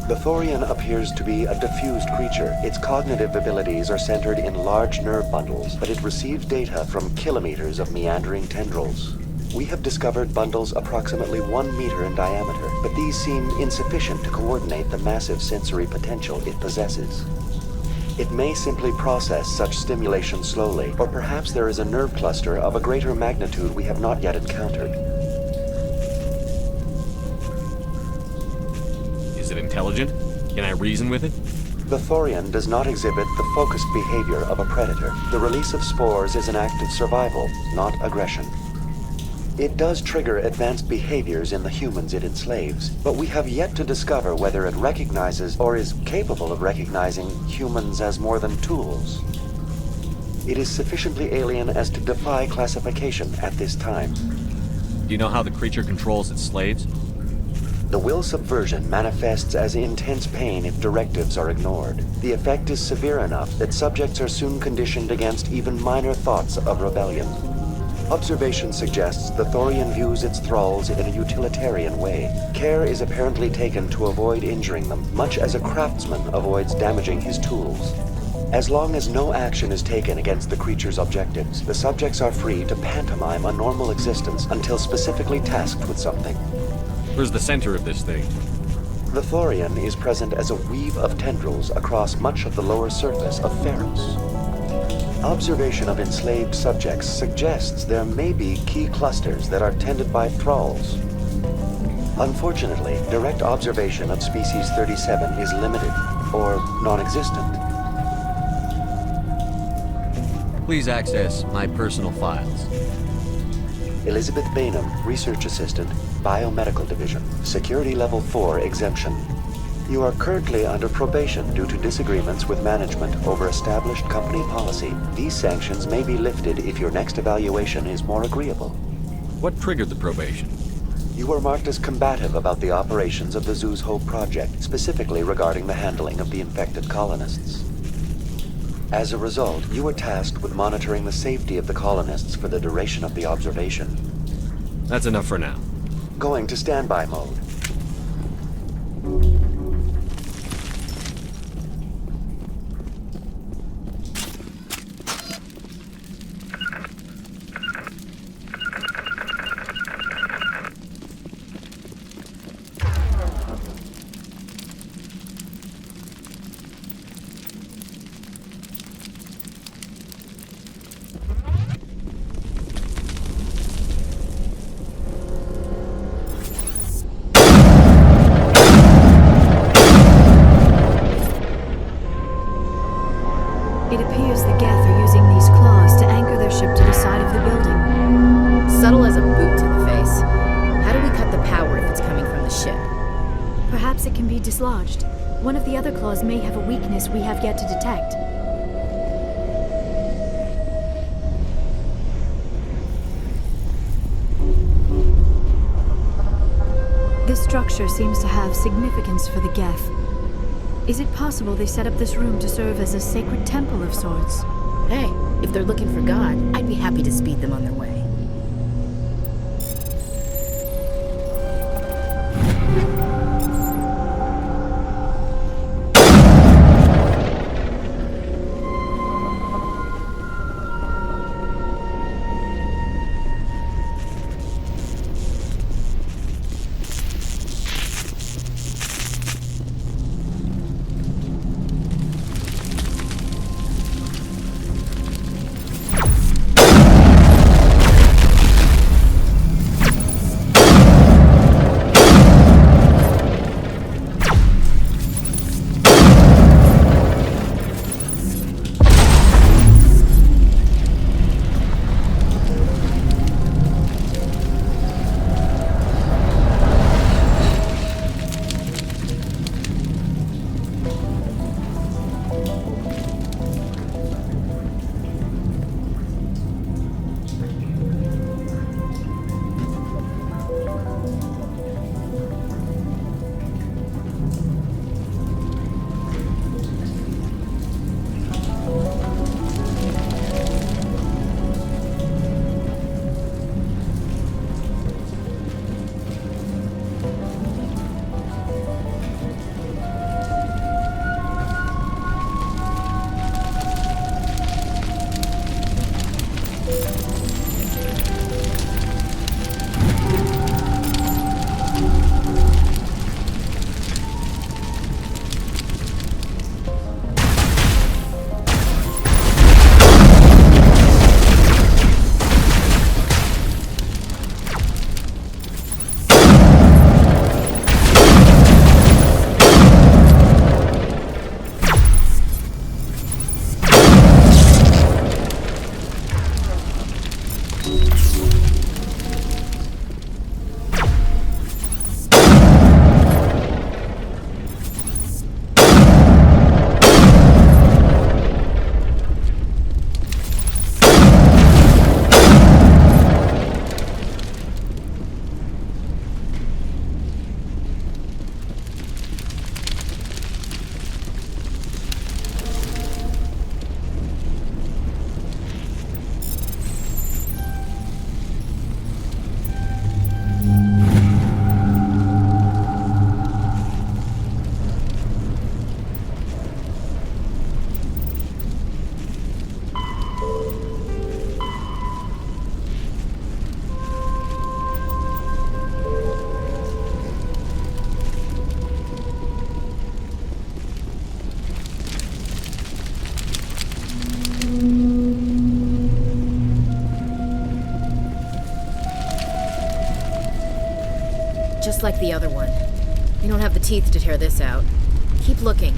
The Thorian appears to be a diffused creature. Its cognitive abilities are centered in large nerve bundles, but it receives data from kilometers of meandering tendrils. We have discovered bundles approximately 1 meter in diameter, but these seem insufficient to coordinate the massive sensory potential it possesses. It may simply process such stimulation slowly, or perhaps there is a nerve cluster of a greater magnitude we have not yet encountered. Is it intelligent? Can I reason with it? The Thorian does not exhibit the focused behavior of a predator. The release of spores is an act of survival, not aggression. It does trigger advanced behaviors in the humans it enslaves, but we have yet to discover whether it recognizes or is capable of recognizing humans as more than tools. It is sufficiently alien as to defy classification at this time. Do you know how the creature controls its slaves? The will subversion manifests as intense pain if directives are ignored. The effect is severe enough that subjects are soon conditioned against even minor thoughts of rebellion. Observation suggests the Thorian views its thralls in a utilitarian way. Care is apparently taken to avoid injuring them, much as a craftsman avoids damaging his tools. As long as no action is taken against the creature's objectives, the subjects are free to pantomime a normal existence until specifically tasked with something. Where's the center of this thing? The Thorian is present as a weave of tendrils across much of the lower surface of Feros. Observation of enslaved subjects suggests there may be key clusters that are tended by thralls. Unfortunately, direct observation of Species 37 is limited, or non-existent. Please access my personal files. Elizabeth Bainham, Research Assistant, Biomedical Division, Security Level 4 Exemption. You are currently under probation due to disagreements with management over established company policy. These sanctions may be lifted if your next evaluation is more agreeable. What triggered the probation? You were marked as combative about the operations of the Zoo's Hope project, specifically regarding the handling of the infected colonists. As a result, you were tasked with monitoring the safety of the colonists for the duration of the observation. That's enough for now. Going to standby mode. It appears the Geth are using these claws to anchor their ship to the side of the building. Subtle as a boot to the face. How do we cut the power if it's coming from the ship? Perhaps it can be dislodged. One of the other claws may have a weakness we have yet to detect. This structure seems to have significance for the Geth. Is it possible they set up this room to serve as a sacred temple of sorts? Hey, if they're looking for God, I'd be happy to speed them on their way. Just like the other one. You don't have the teeth to tear this out. Keep looking.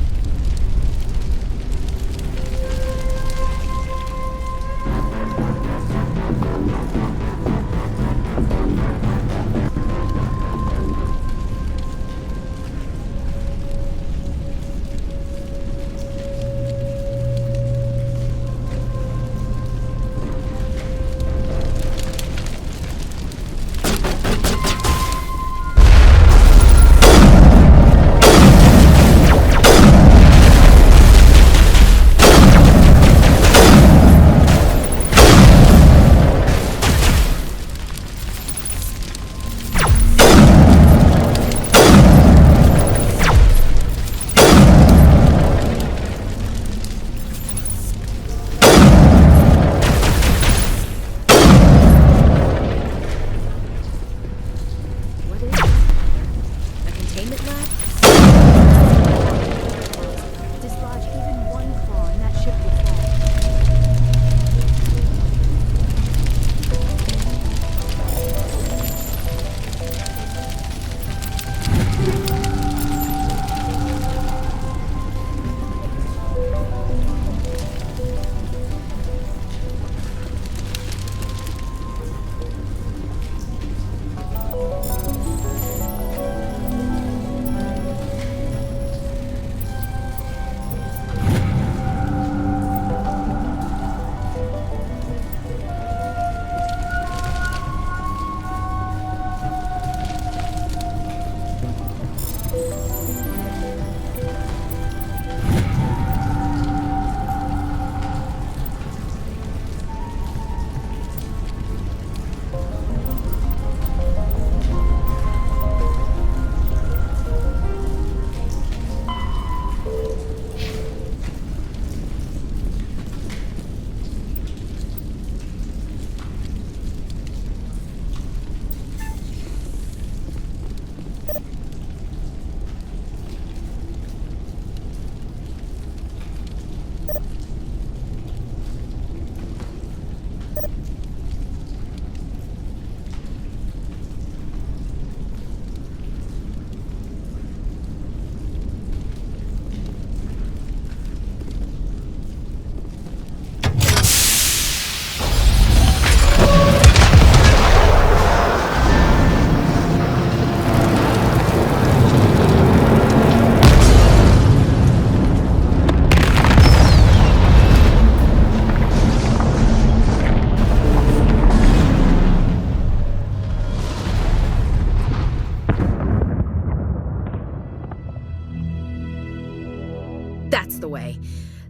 way.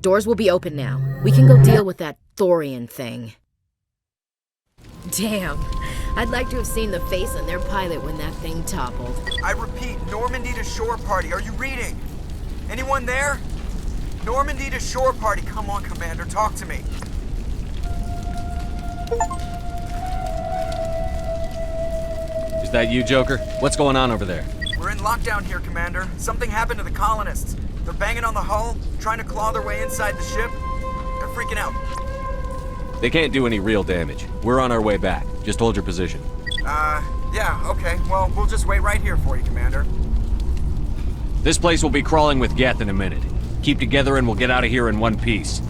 Doors will be open now. We can go deal with that Thorian thing. Damn. I'd like to have seen the face on their pilot when that thing toppled. I repeat, Normandy to shore party. Are you reading? Anyone there? Normandy to shore party. Come on, Commander, talk to me. Is that you, Joker? What's going on over there? We're in lockdown here, Commander. Something happened to the colonists. They're banging on the hull, trying to claw their way inside the ship. They're freaking out. They can't do any real damage. We're on our way back. Just hold your position. Yeah, okay. Well, we'll just wait right here for you, Commander. This place will be crawling with Geth in a minute. Keep together and we'll get out of here in one piece.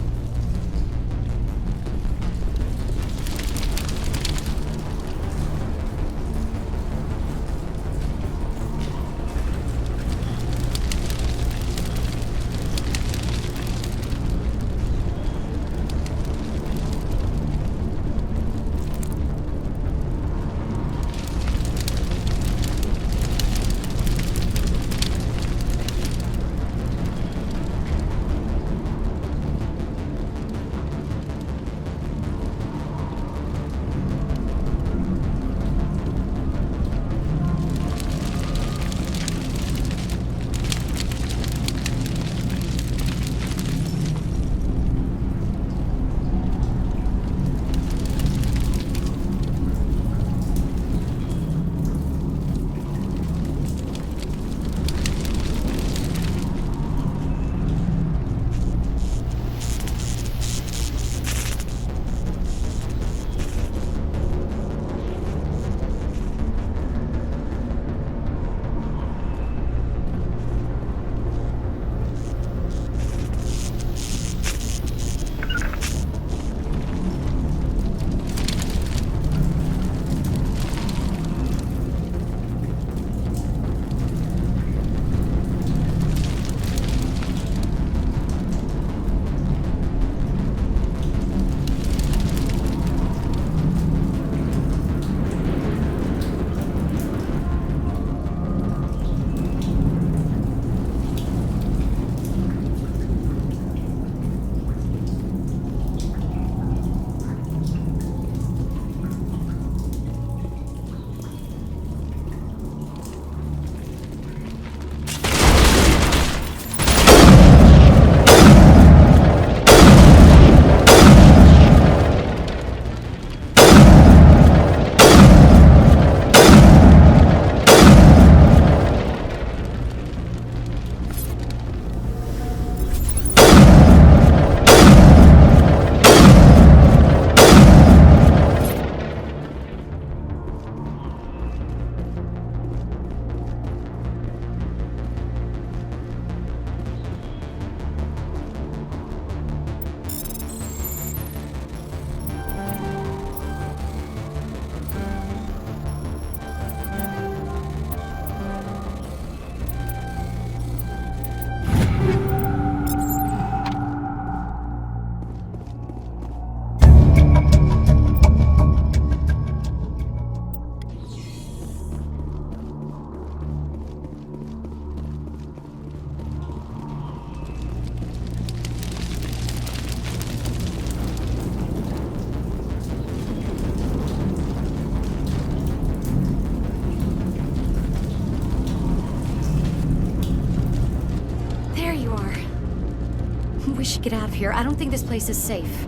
We should get out of here. I don't think this place is safe.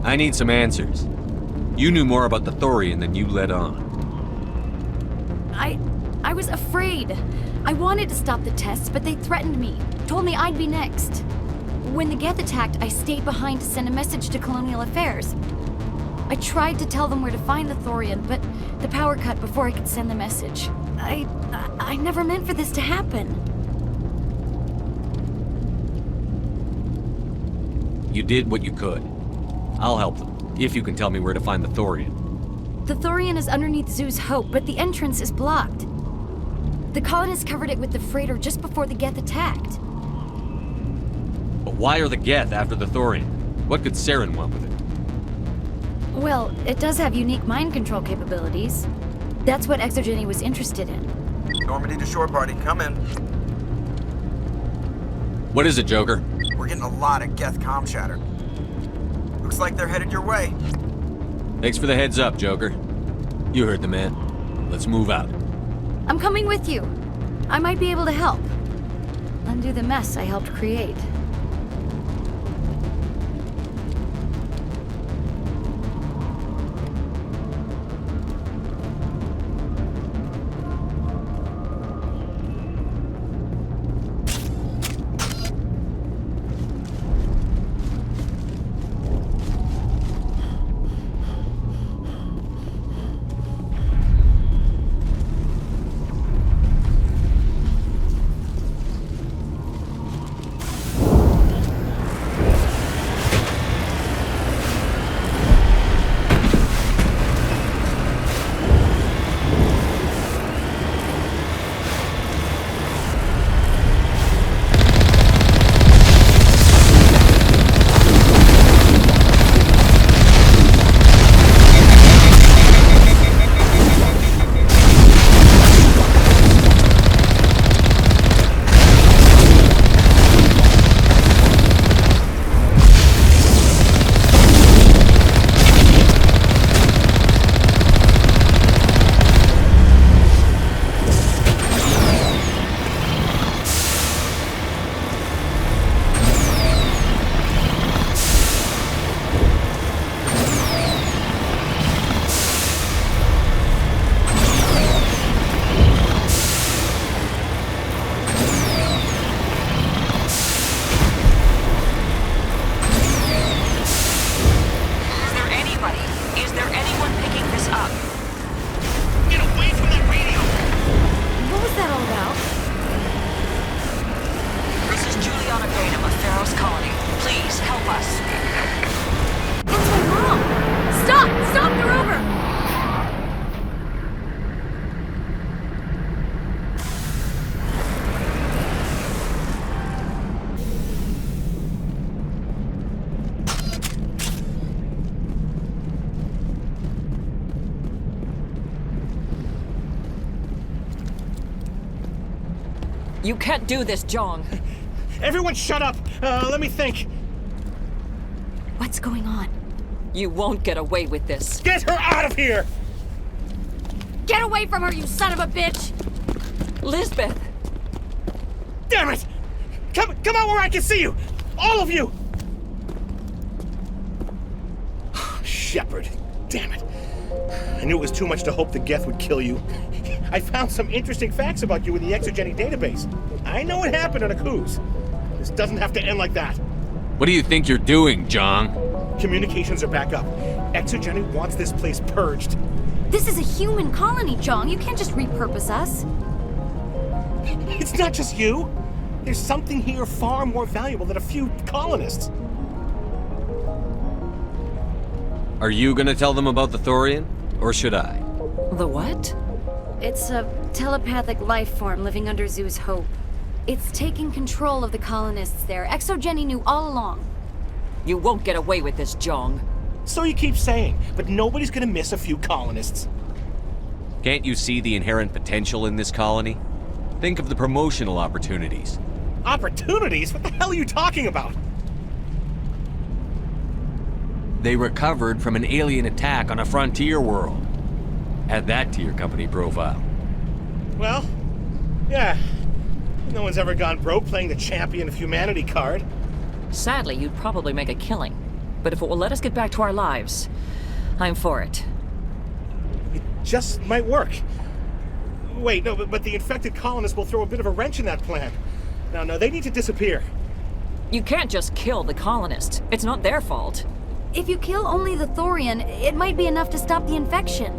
I need some answers. You knew more about the Thorian than you let on. I was afraid. I wanted to stop the tests, but they threatened me. Told me I'd be next. When the Geth attacked, I stayed behind to send a message to Colonial Affairs. I tried to tell them where to find the Thorian, but the power cut before I could send the message. I never meant for this to happen. You did what you could. I'll help them, if you can tell me where to find the Thorian. The Thorian is underneath Zoo's Hope, but the entrance is blocked. The colonists covered it with the freighter just before the Geth attacked. But why are the Geth after the Thorian? What could Saren want with it? Well, it does have unique mind control capabilities. That's what Exogeny was interested in. Normandy to shore party, come in. What is it, Joker? We're getting a lot of Geth comm chatter. Looks like they're headed your way. Thanks for the heads up, Joker. You heard the man. Let's move out. I'm coming with you. I might be able to help. Undo the mess I helped create. You can't do this, Jong. Everyone shut up! Let me think. What's going on? You won't get away with this. Get her out of here! Get away from her, you son of a bitch! Lisbeth! Damn it! Come out where I can see you! All of you! Shepard. Damn it. I knew it was too much to hope the Geth would kill you. I found some interesting facts about you in the Exogeny database. I know what happened on Akuz. This doesn't have to end like that. What do you think you're doing, Jong? Communications are back up. Exogeny wants this place purged. This is a human colony, Jong. You can't just repurpose us. It's not just you. There's something here far more valuable than a few colonists. Are you gonna tell them about the Thorian? Or should I? The what? It's a telepathic life form living under Zeus' Hope. It's taking control of the colonists there. Exogeny knew all along. You won't get away with this, Jong. So you keep saying, but nobody's gonna miss a few colonists. Can't you see the inherent potential in this colony? Think of the promotional opportunities. Opportunities? What the hell are you talking about? They recovered from an alien attack on a frontier world. Add that to your company profile. Well, yeah. No one's ever gone broke playing the champion of humanity card. Sadly, you'd probably make a killing. But if it will let us get back to our lives, I'm for it. It just might work. Wait, no, but the infected colonists will throw a bit of a wrench in that plan. No, they need to disappear. You can't just kill the colonists. It's not their fault. If you kill only the Thorian, it might be enough to stop the infection.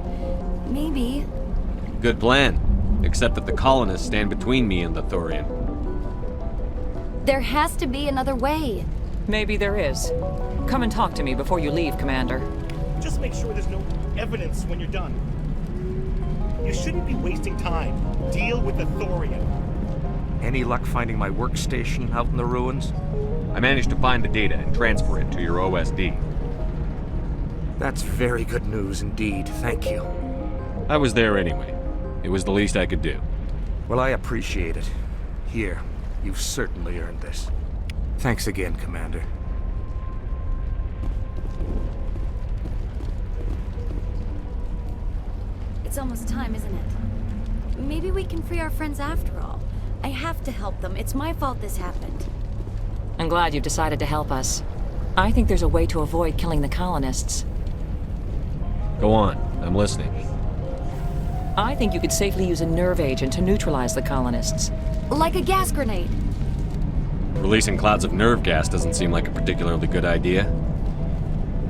Maybe. Good plan. Except that the colonists stand between me and the Thorian. There has to be another way. Maybe there is. Come and talk to me before you leave, Commander. Just make sure there's no evidence when you're done. You shouldn't be wasting time. Deal with the Thorian. Any luck finding my workstation out in the ruins? I managed to find the data and transfer it to your OSD. That's very good news indeed, thank you. I was there anyway. It was the least I could do. Well, I appreciate it. Here, you've certainly earned this. Thanks again, Commander. It's almost time, isn't it? Maybe we can free our friends after all. I have to help them. It's my fault this happened. I'm glad you've decided to help us. I think there's a way to avoid killing the colonists. Go on. I'm listening. I think you could safely use a nerve agent to neutralize the colonists. Like a gas grenade. Releasing clouds of nerve gas doesn't seem like a particularly good idea.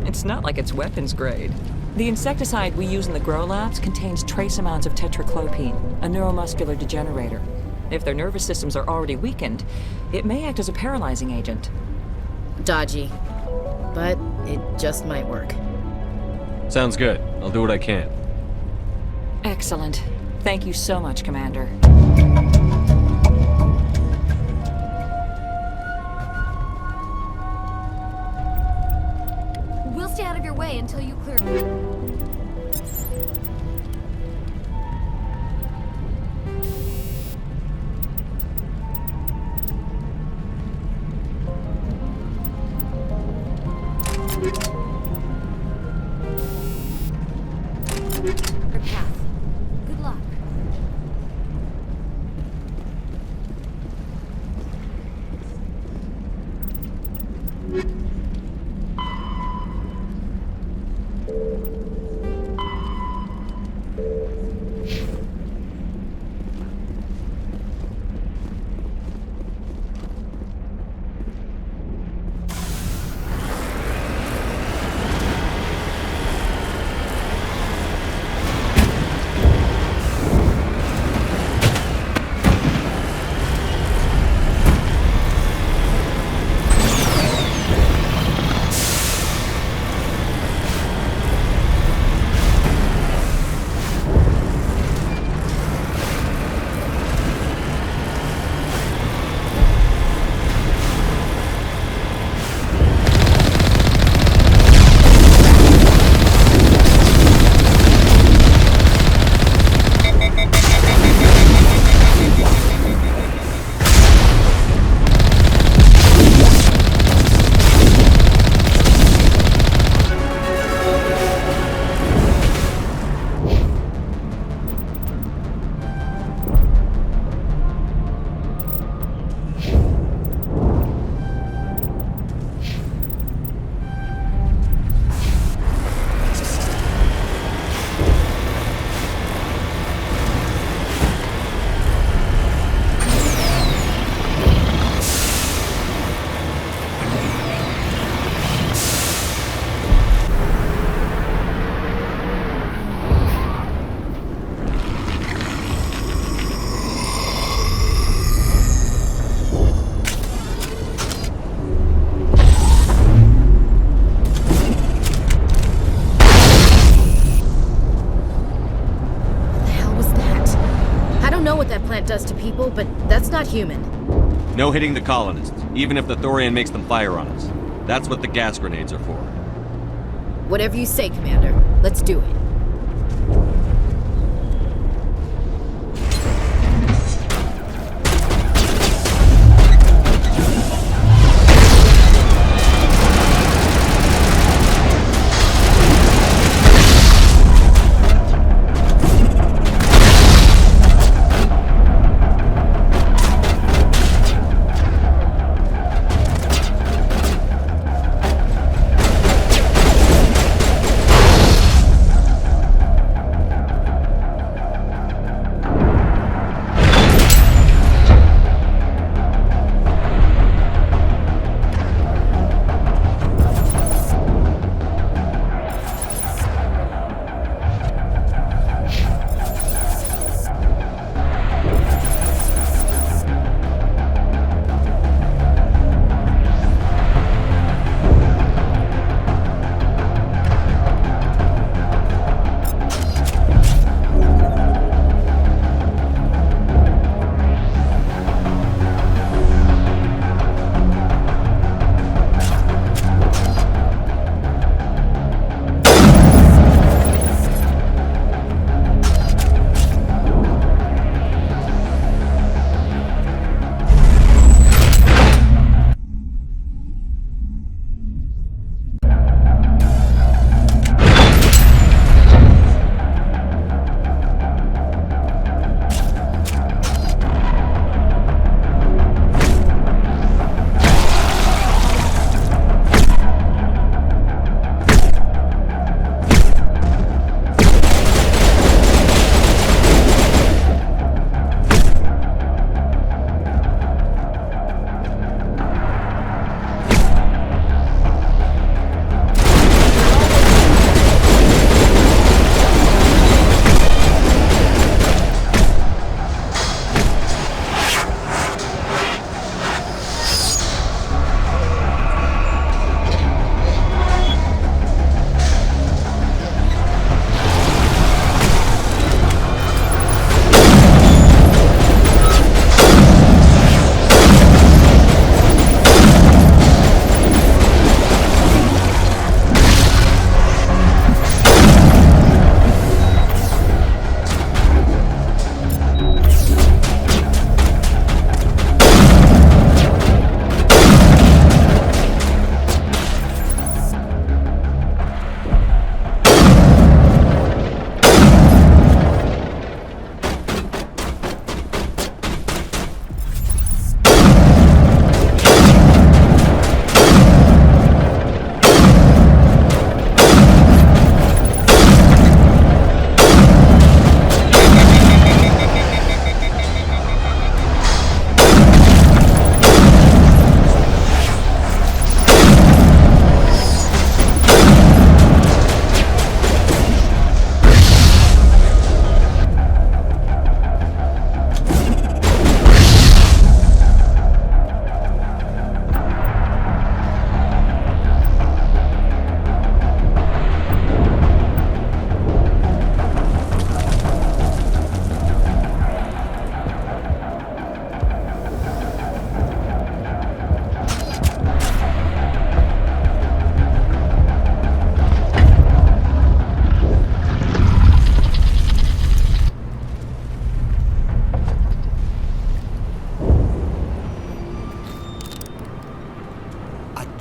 It's not like it's weapons grade. The insecticide we use in the grow labs contains trace amounts of tetraclopine, a neuromuscular degenerator. If their nervous systems are already weakened, it may act as a paralyzing agent. Dodgy. But it just might work. Sounds good. I'll do what I can. Excellent. Thank you so much, Commander. We'll stay out of your way until you clear. Path. Good luck. Does to people, but that's not human. No hitting the colonists, even if the Thorian makes them fire on us. That's what the gas grenades are for. Whatever you say, Commander. Let's do it.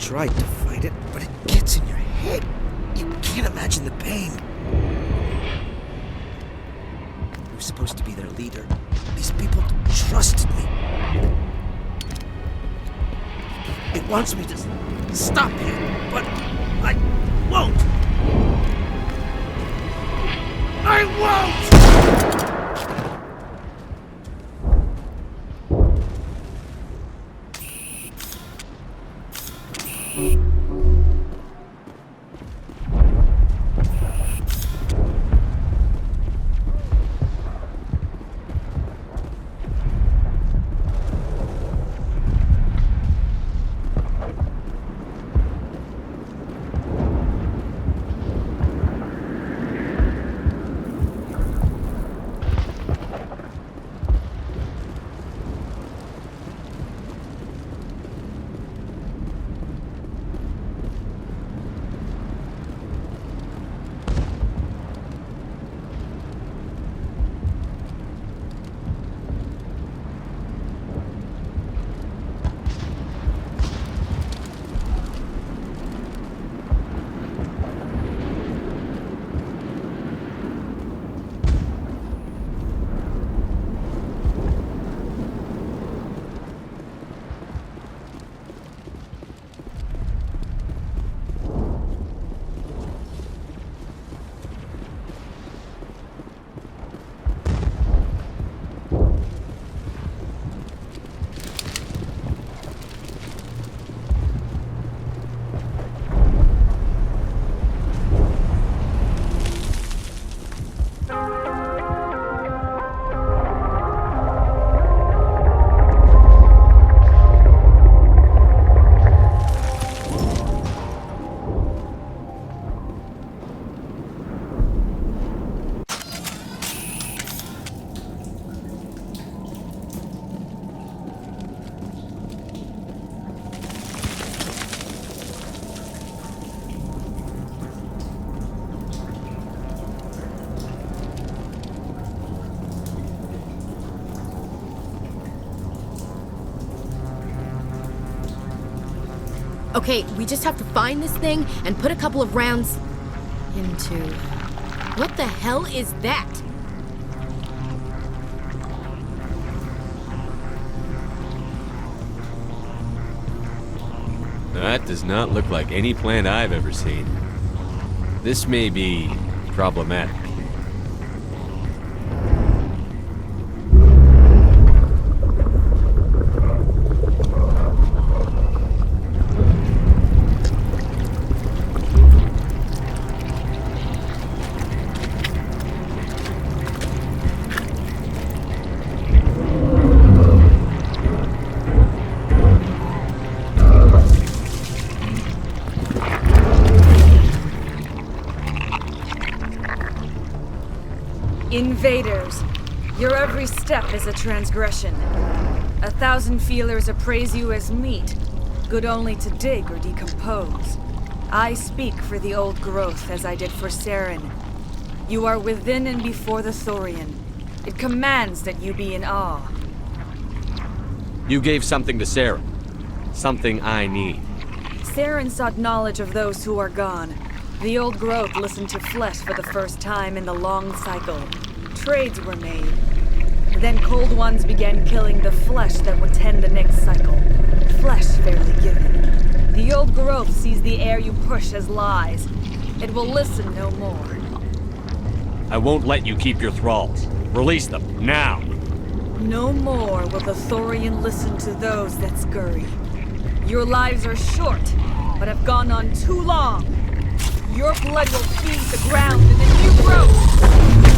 tried to fight it, but it gets in your head. You can't imagine the pain. I was supposed to be their leader. These people trusted me. It wants me to stop you, but I won't. I won't! Okay, we just have to find this thing and put a couple of rounds into... What the hell is that? That does not look like any plant I've ever seen. This may be problematic. Invaders, your every step is a transgression. 1,000 feelers appraise you as meat, good only to dig or decompose. I speak for the old growth as I did for Saren. You are within and before the Thorian. It commands that you be in awe. You gave something to Sarah. Something I need. Saren sought knowledge of those who are gone. The old growth listened to flesh for the first time in the long cycle. Trades were made. Then cold ones began killing the flesh that would tend the next cycle. Flesh fairly given. The old growth sees the air you push as lies. It will listen no more. I won't let you keep your thralls. Release them, now! No more will the Thorian listen to those that scurry. Your lives are short, but have gone on too long. Your blood will feed the ground in the new growth!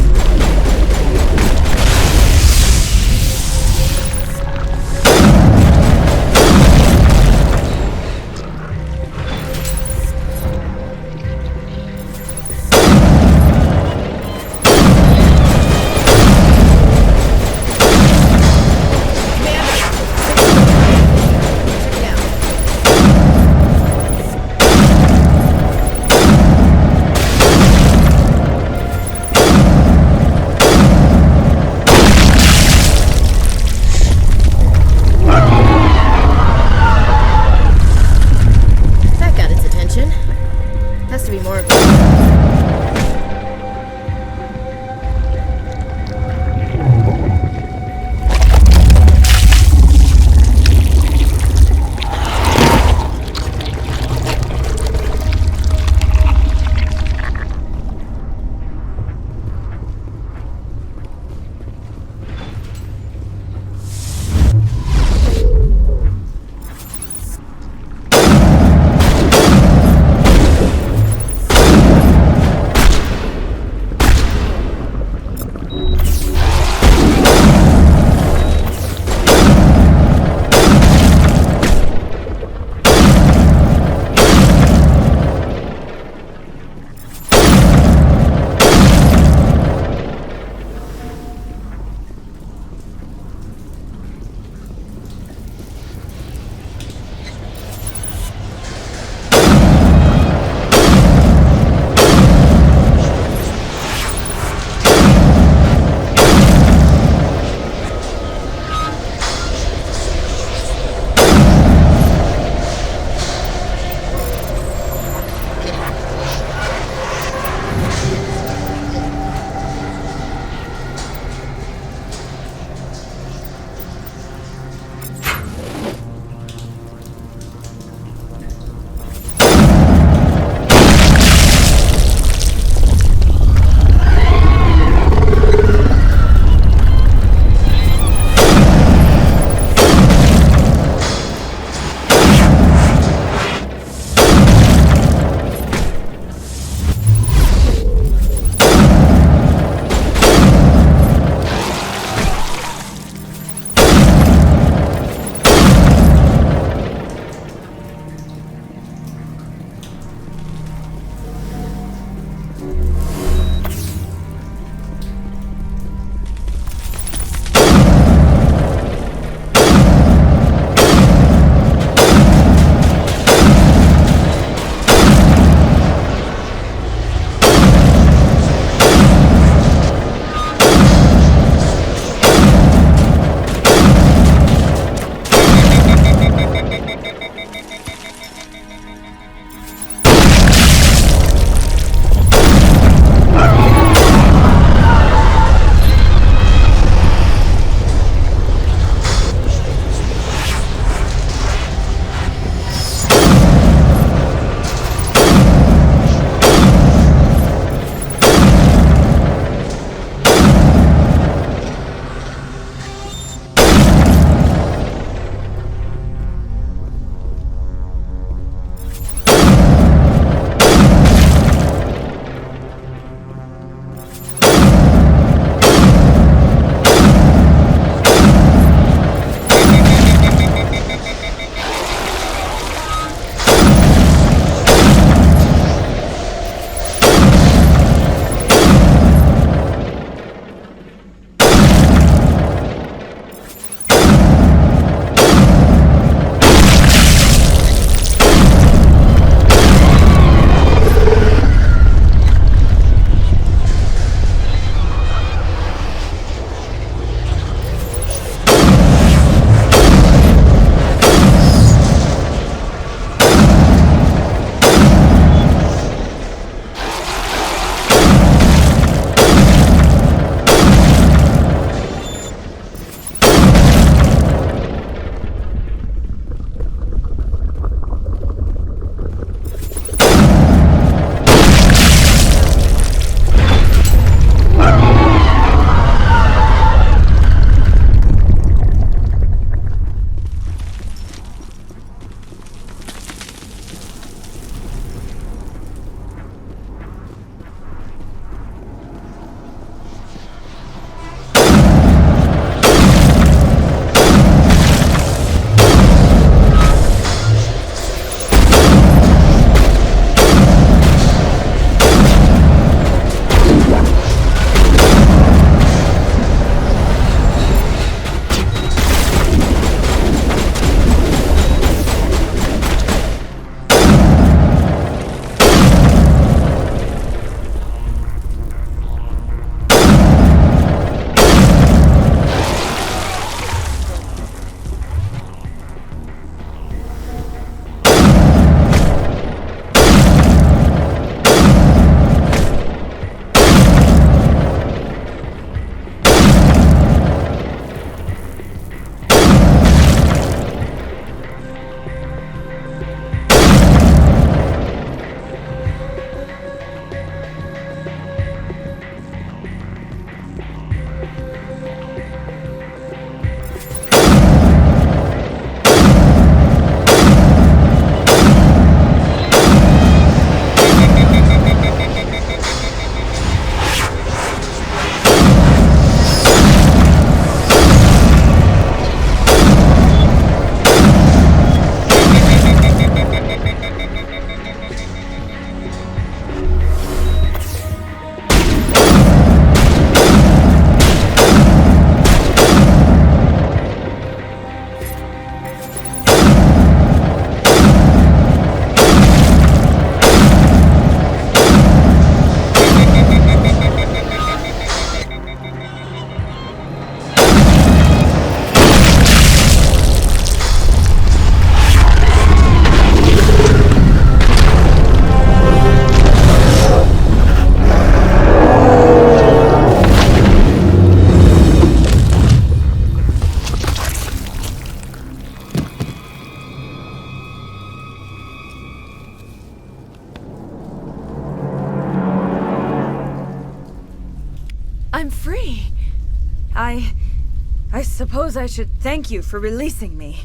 I suppose I should thank you for releasing me.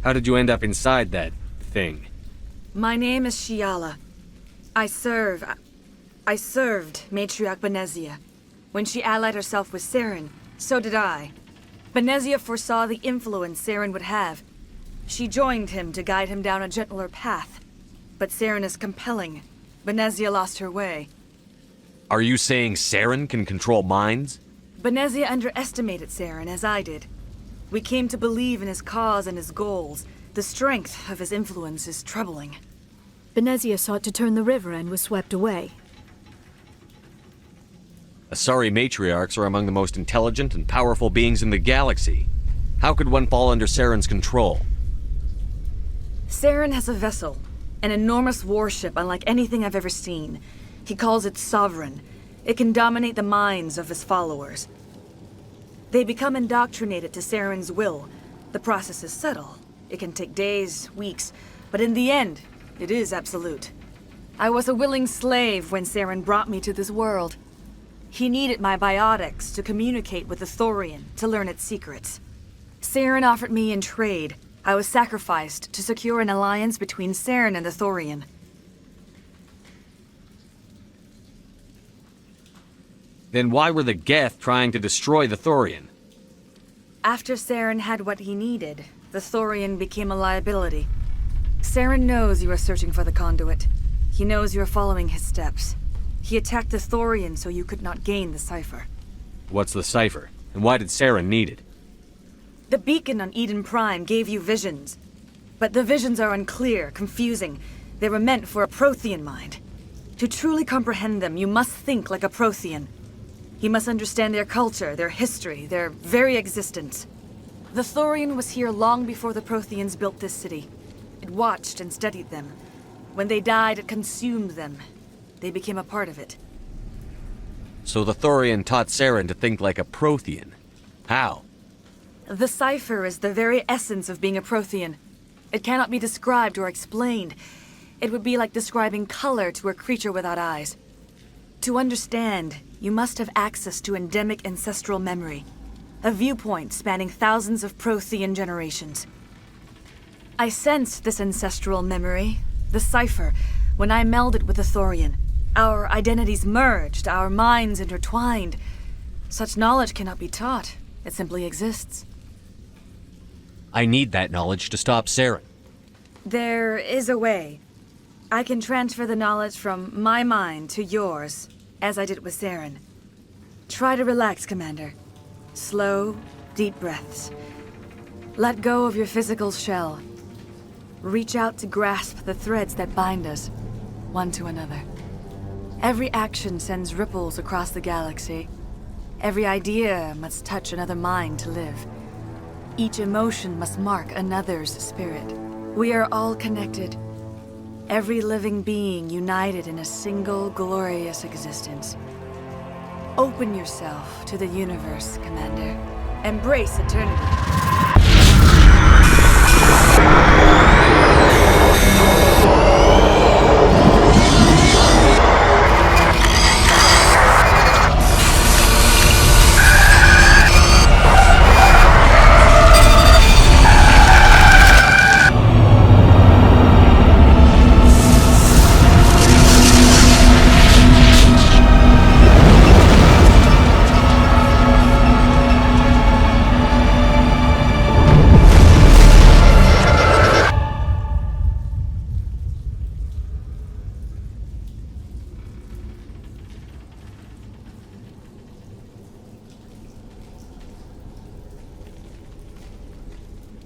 How did you end up inside that thing? My name is Shiala. I served Matriarch Benezia. When she allied herself with Saren, so did I. Benezia foresaw the influence Saren would have. She joined him to guide him down a gentler path. But Saren is compelling. Benezia lost her way. Are you saying Saren can control minds? Benezia underestimated Saren, as I did. We came to believe in his cause and his goals. The strength of his influence is troubling. Benezia sought to turn the river and was swept away. Asari matriarchs are among the most intelligent and powerful beings in the galaxy. How could one fall under Saren's control? Saren has a vessel, an enormous warship unlike anything I've ever seen. He calls it Sovereign. It can dominate the minds of his followers. They become indoctrinated to Saren's will. The process is subtle. It can take days, weeks, but in the end, it is absolute. I was a willing slave when Saren brought me to this world. He needed my biotics to communicate with the Thorian, to learn its secrets. Saren offered me in trade. I was sacrificed to secure an alliance between Saren and the Thorian. Then why were the Geth trying to destroy the Thorian? After Saren had what he needed, the Thorian became a liability. Saren knows you are searching for the conduit. He knows you are following his steps. He attacked the Thorian so you could not gain the cipher. What's the cipher? And why did Saren need it? The beacon on Iden Prime gave you visions. But the visions are unclear, confusing. They were meant for a Prothean mind. To truly comprehend them, you must think like a Prothean. You must understand their culture, their history, their very existence. The Thorian was here long before the Protheans built this city. It watched and studied them. When they died, it consumed them. They became a part of it. So the Thorian taught Saren to think like a Prothean. How? The cipher is the very essence of being a Prothean. It cannot be described or explained. It would be like describing color to a creature without eyes. To understand, you must have access to endemic ancestral memory. A viewpoint spanning thousands of Prothean generations. I sensed this ancestral memory, the cipher, when I melded with the Thorian. Our identities merged, our minds intertwined. Such knowledge cannot be taught. It simply exists. I need that knowledge to stop Saren. There is a way. I can transfer the knowledge from my mind to yours, as I did with Saren. Try to relax, Commander. Slow, deep breaths. Let go of your physical shell. Reach out to grasp the threads that bind us, one to another. Every action sends ripples across the galaxy. Every idea must touch another mind to live. Each emotion must mark another's spirit. We are all connected. Every living being united in a single glorious existence. Open yourself to the universe, Commander. Embrace eternity.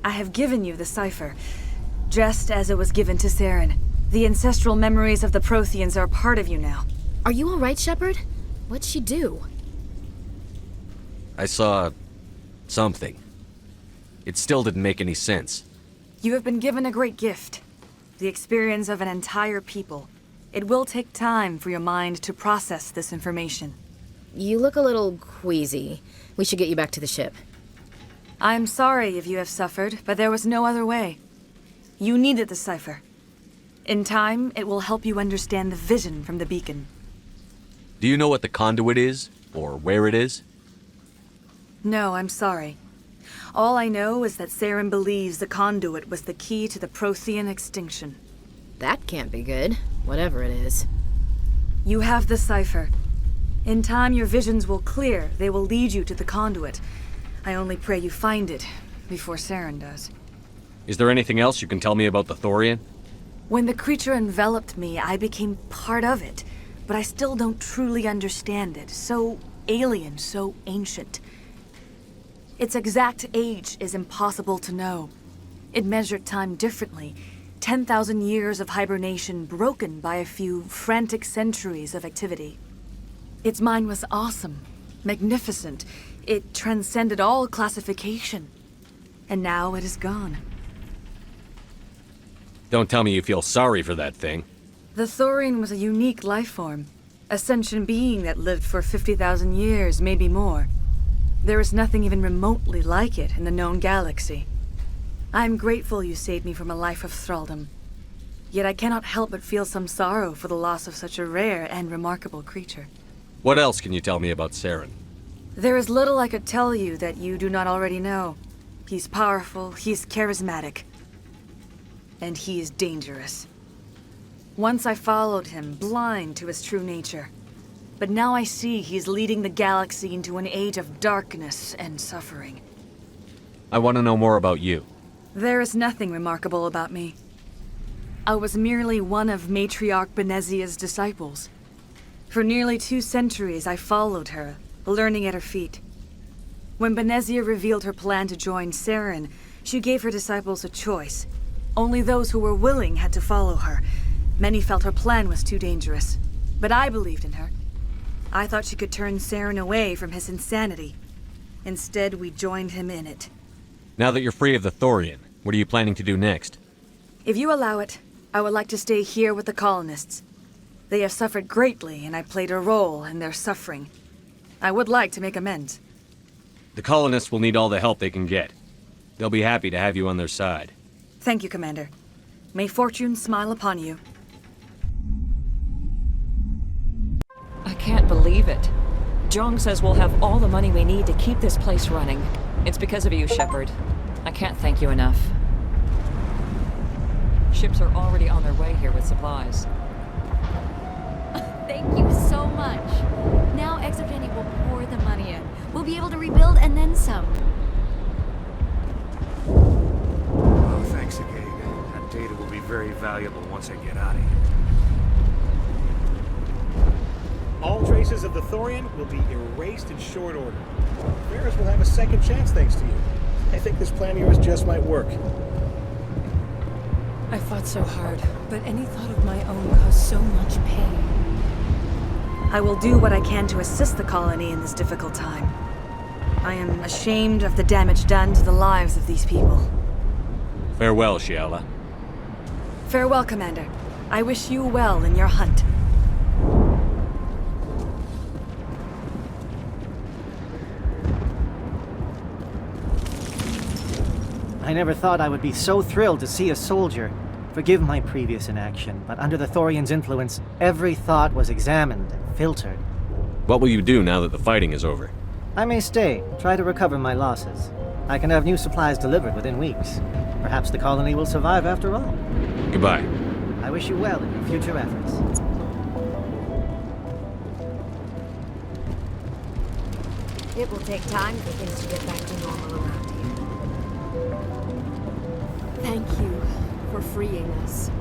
I have given you the cipher, just as it was given to Saren. The ancestral memories of the Protheans are a part of you now. Are you all right, Shepard? What'd she do? I saw something. It still didn't make any sense. You have been given a great gift. The experience of an entire people. It will take time for your mind to process this information. You look a little queasy. We should get you back to the ship. I'm sorry if you have suffered, but there was no other way. You needed the cipher. In time, it will help you understand the vision from the beacon. Do you know what the conduit is? Or where it is? No, I'm sorry. All I know is that Saren believes the conduit was the key to the Prothean extinction. That can't be good, whatever it is. You have the cipher. In time, your visions will clear. They will lead you to the conduit. I only pray you find it before Saren does. Is there anything else you can tell me about the Thorian? When the creature enveloped me, I became part of it, but I still don't truly understand it. So alien, so ancient. Its exact age is impossible to know. It measured time differently. 10,000 years of hibernation broken by a few frantic centuries of activity. Its mind was awesome, magnificent. It transcended all classification. And now it is gone. Don't tell me you feel sorry for that thing. The Thorian was a unique life form. A sentient being that lived for 50,000 years, maybe more. There is nothing even remotely like it in the known galaxy. I'm grateful you saved me from a life of thraldom. Yet I cannot help but feel some sorrow for the loss of such a rare and remarkable creature. What else can you tell me about Saren? There is little I could tell you that you do not already know. He's powerful, he's charismatic. And he is dangerous. Once I followed him, blind to his true nature. But now I see he's leading the galaxy into an age of darkness and suffering. I want to know more about you. There is nothing remarkable about me. I was merely one of Matriarch Benezia's disciples. For nearly 2 centuries I followed her, learning at her feet. When Benezia revealed her plan to join Saren, she gave her disciples a choice. Only those who were willing had to follow her. Many felt her plan was too dangerous, but I believed in her. I thought she could turn Saren away from his insanity. Instead, we joined him in it. Now that you're free of the Thorian, what are you planning to do next? If you allow it, I would like to stay here with the colonists. They have suffered greatly, and I played a role in their suffering. I would like to make amends. The colonists will need all the help they can get. They'll be happy to have you on their side. Thank you, Commander. May fortune smile upon you. I can't believe it. Jong says we'll have all the money we need to keep this place running. It's because of you, Shepard. I can't thank you enough. Ships are already on their way here with supplies. Thank you so much. Now ExoGeni will pour the money in. We'll be able to rebuild and then some. Oh, thanks again. That data will be very valuable once I get out of here. All traces of the Thorian will be erased in short order. Ferris will have a second chance thanks to you. I think this plan of yours just might work. I fought so hard, but any thought of my own caused so much pain. I will do what I can to assist the colony in this difficult time. I am ashamed of the damage done to the lives of these people. Farewell, Shiala. Farewell, Commander. I wish you well in your hunt. I never thought I would be so thrilled to see a soldier. Forgive my previous inaction, but under the Thorian's influence, every thought was examined and filtered. What will you do now that the fighting is over? I may stay, try to recover my losses. I can have new supplies delivered within weeks. Perhaps the colony will survive after all. Goodbye. I wish you well in your future efforts. It will take time for things to get back to normal around here. Thank you for freeing us.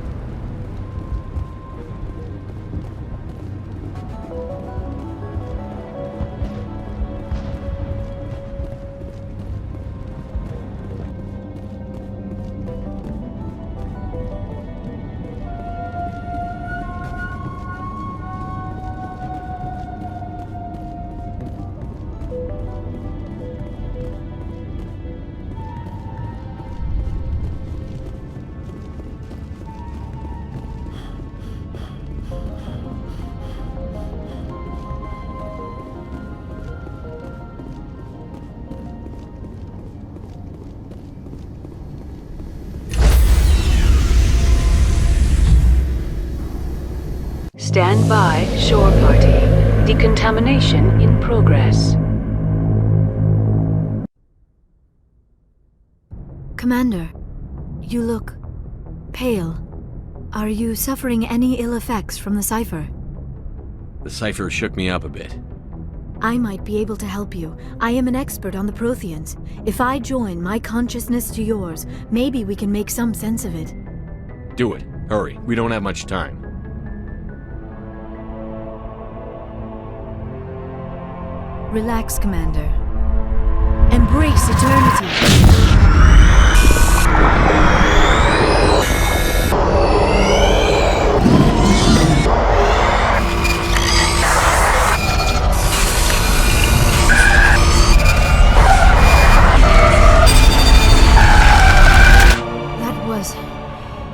Stand by, shore party. Decontamination in progress. Commander, you look pale. Are you suffering any ill effects from the cipher? The cipher shook me up a bit. I might be able to help you. I am an expert on the Protheans. If I join my consciousness to yours, maybe we can make some sense of it. Do it. Hurry. We don't have much time. Relax, Commander. Embrace eternity.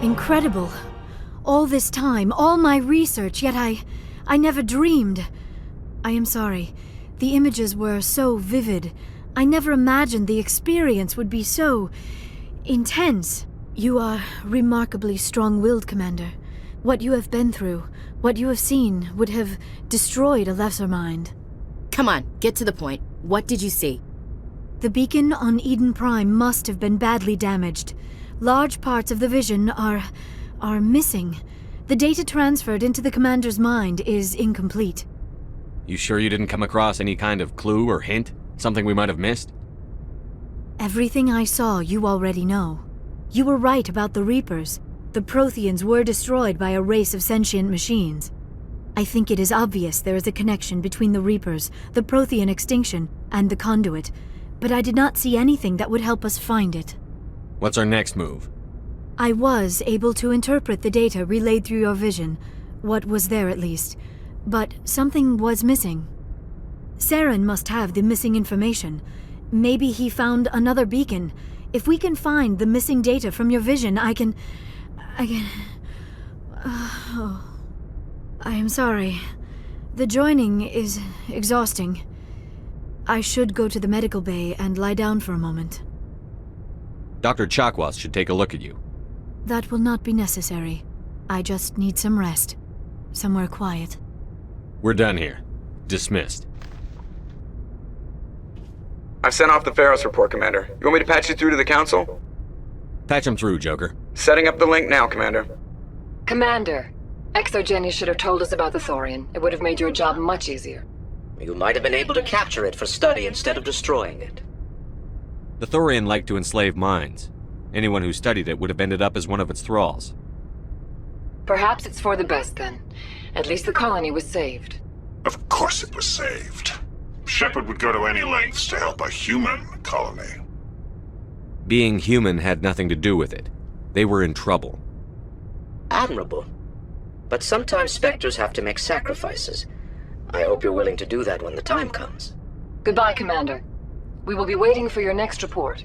Incredible. All this time, all my research, yet I never dreamed. I am sorry. The images were so vivid. I never imagined the experience would be so intense. You are remarkably strong-willed, Commander. What you have been through, what you have seen, would have destroyed a lesser mind. Come on, get to the point. What did you see? The beacon on Iden Prime must have been badly damaged. Large parts of the vision are missing. The data transferred into the Commander's mind is incomplete. You sure you didn't come across any kind of clue or hint? Something we might have missed? Everything I saw you already know. You were right about the Reapers. The Protheans were destroyed by a race of sentient machines. I think it is obvious there is a connection between the Reapers, the Prothean extinction, and the Conduit, but I did not see anything that would help us find it. What's our next move? I was able to interpret the data relayed through your vision, what was there at least, but something was missing. Saren must have the missing information. Maybe he found another beacon. If we can find the missing data from your vision, I can... I am sorry. The joining is exhausting. I should go to the medical bay and lie down for a moment. Dr. Chakwas should take a look at you. That will not be necessary. I just need some rest. Somewhere quiet. We're done here. Dismissed. I've sent off the Feros report, Commander. You want me to patch you through to the Council? Patch him through, Joker. Setting up the link now, Commander. Commander, Exogeny should have told us about the Thorian. It would have made your job much easier. You might have been able to capture it for study instead of destroying it. The Thorian liked to enslave minds. Anyone who studied it would have ended up as one of its thralls. Perhaps it's for the best, then. At least the colony was saved. Of course it was saved. Shepard would go to any lengths to help a human colony. Being human had nothing to do with it. They were in trouble. Admirable. But sometimes Spectres have to make sacrifices. I hope you're willing to do that when the time comes. Goodbye, Commander. We will be waiting for your next report.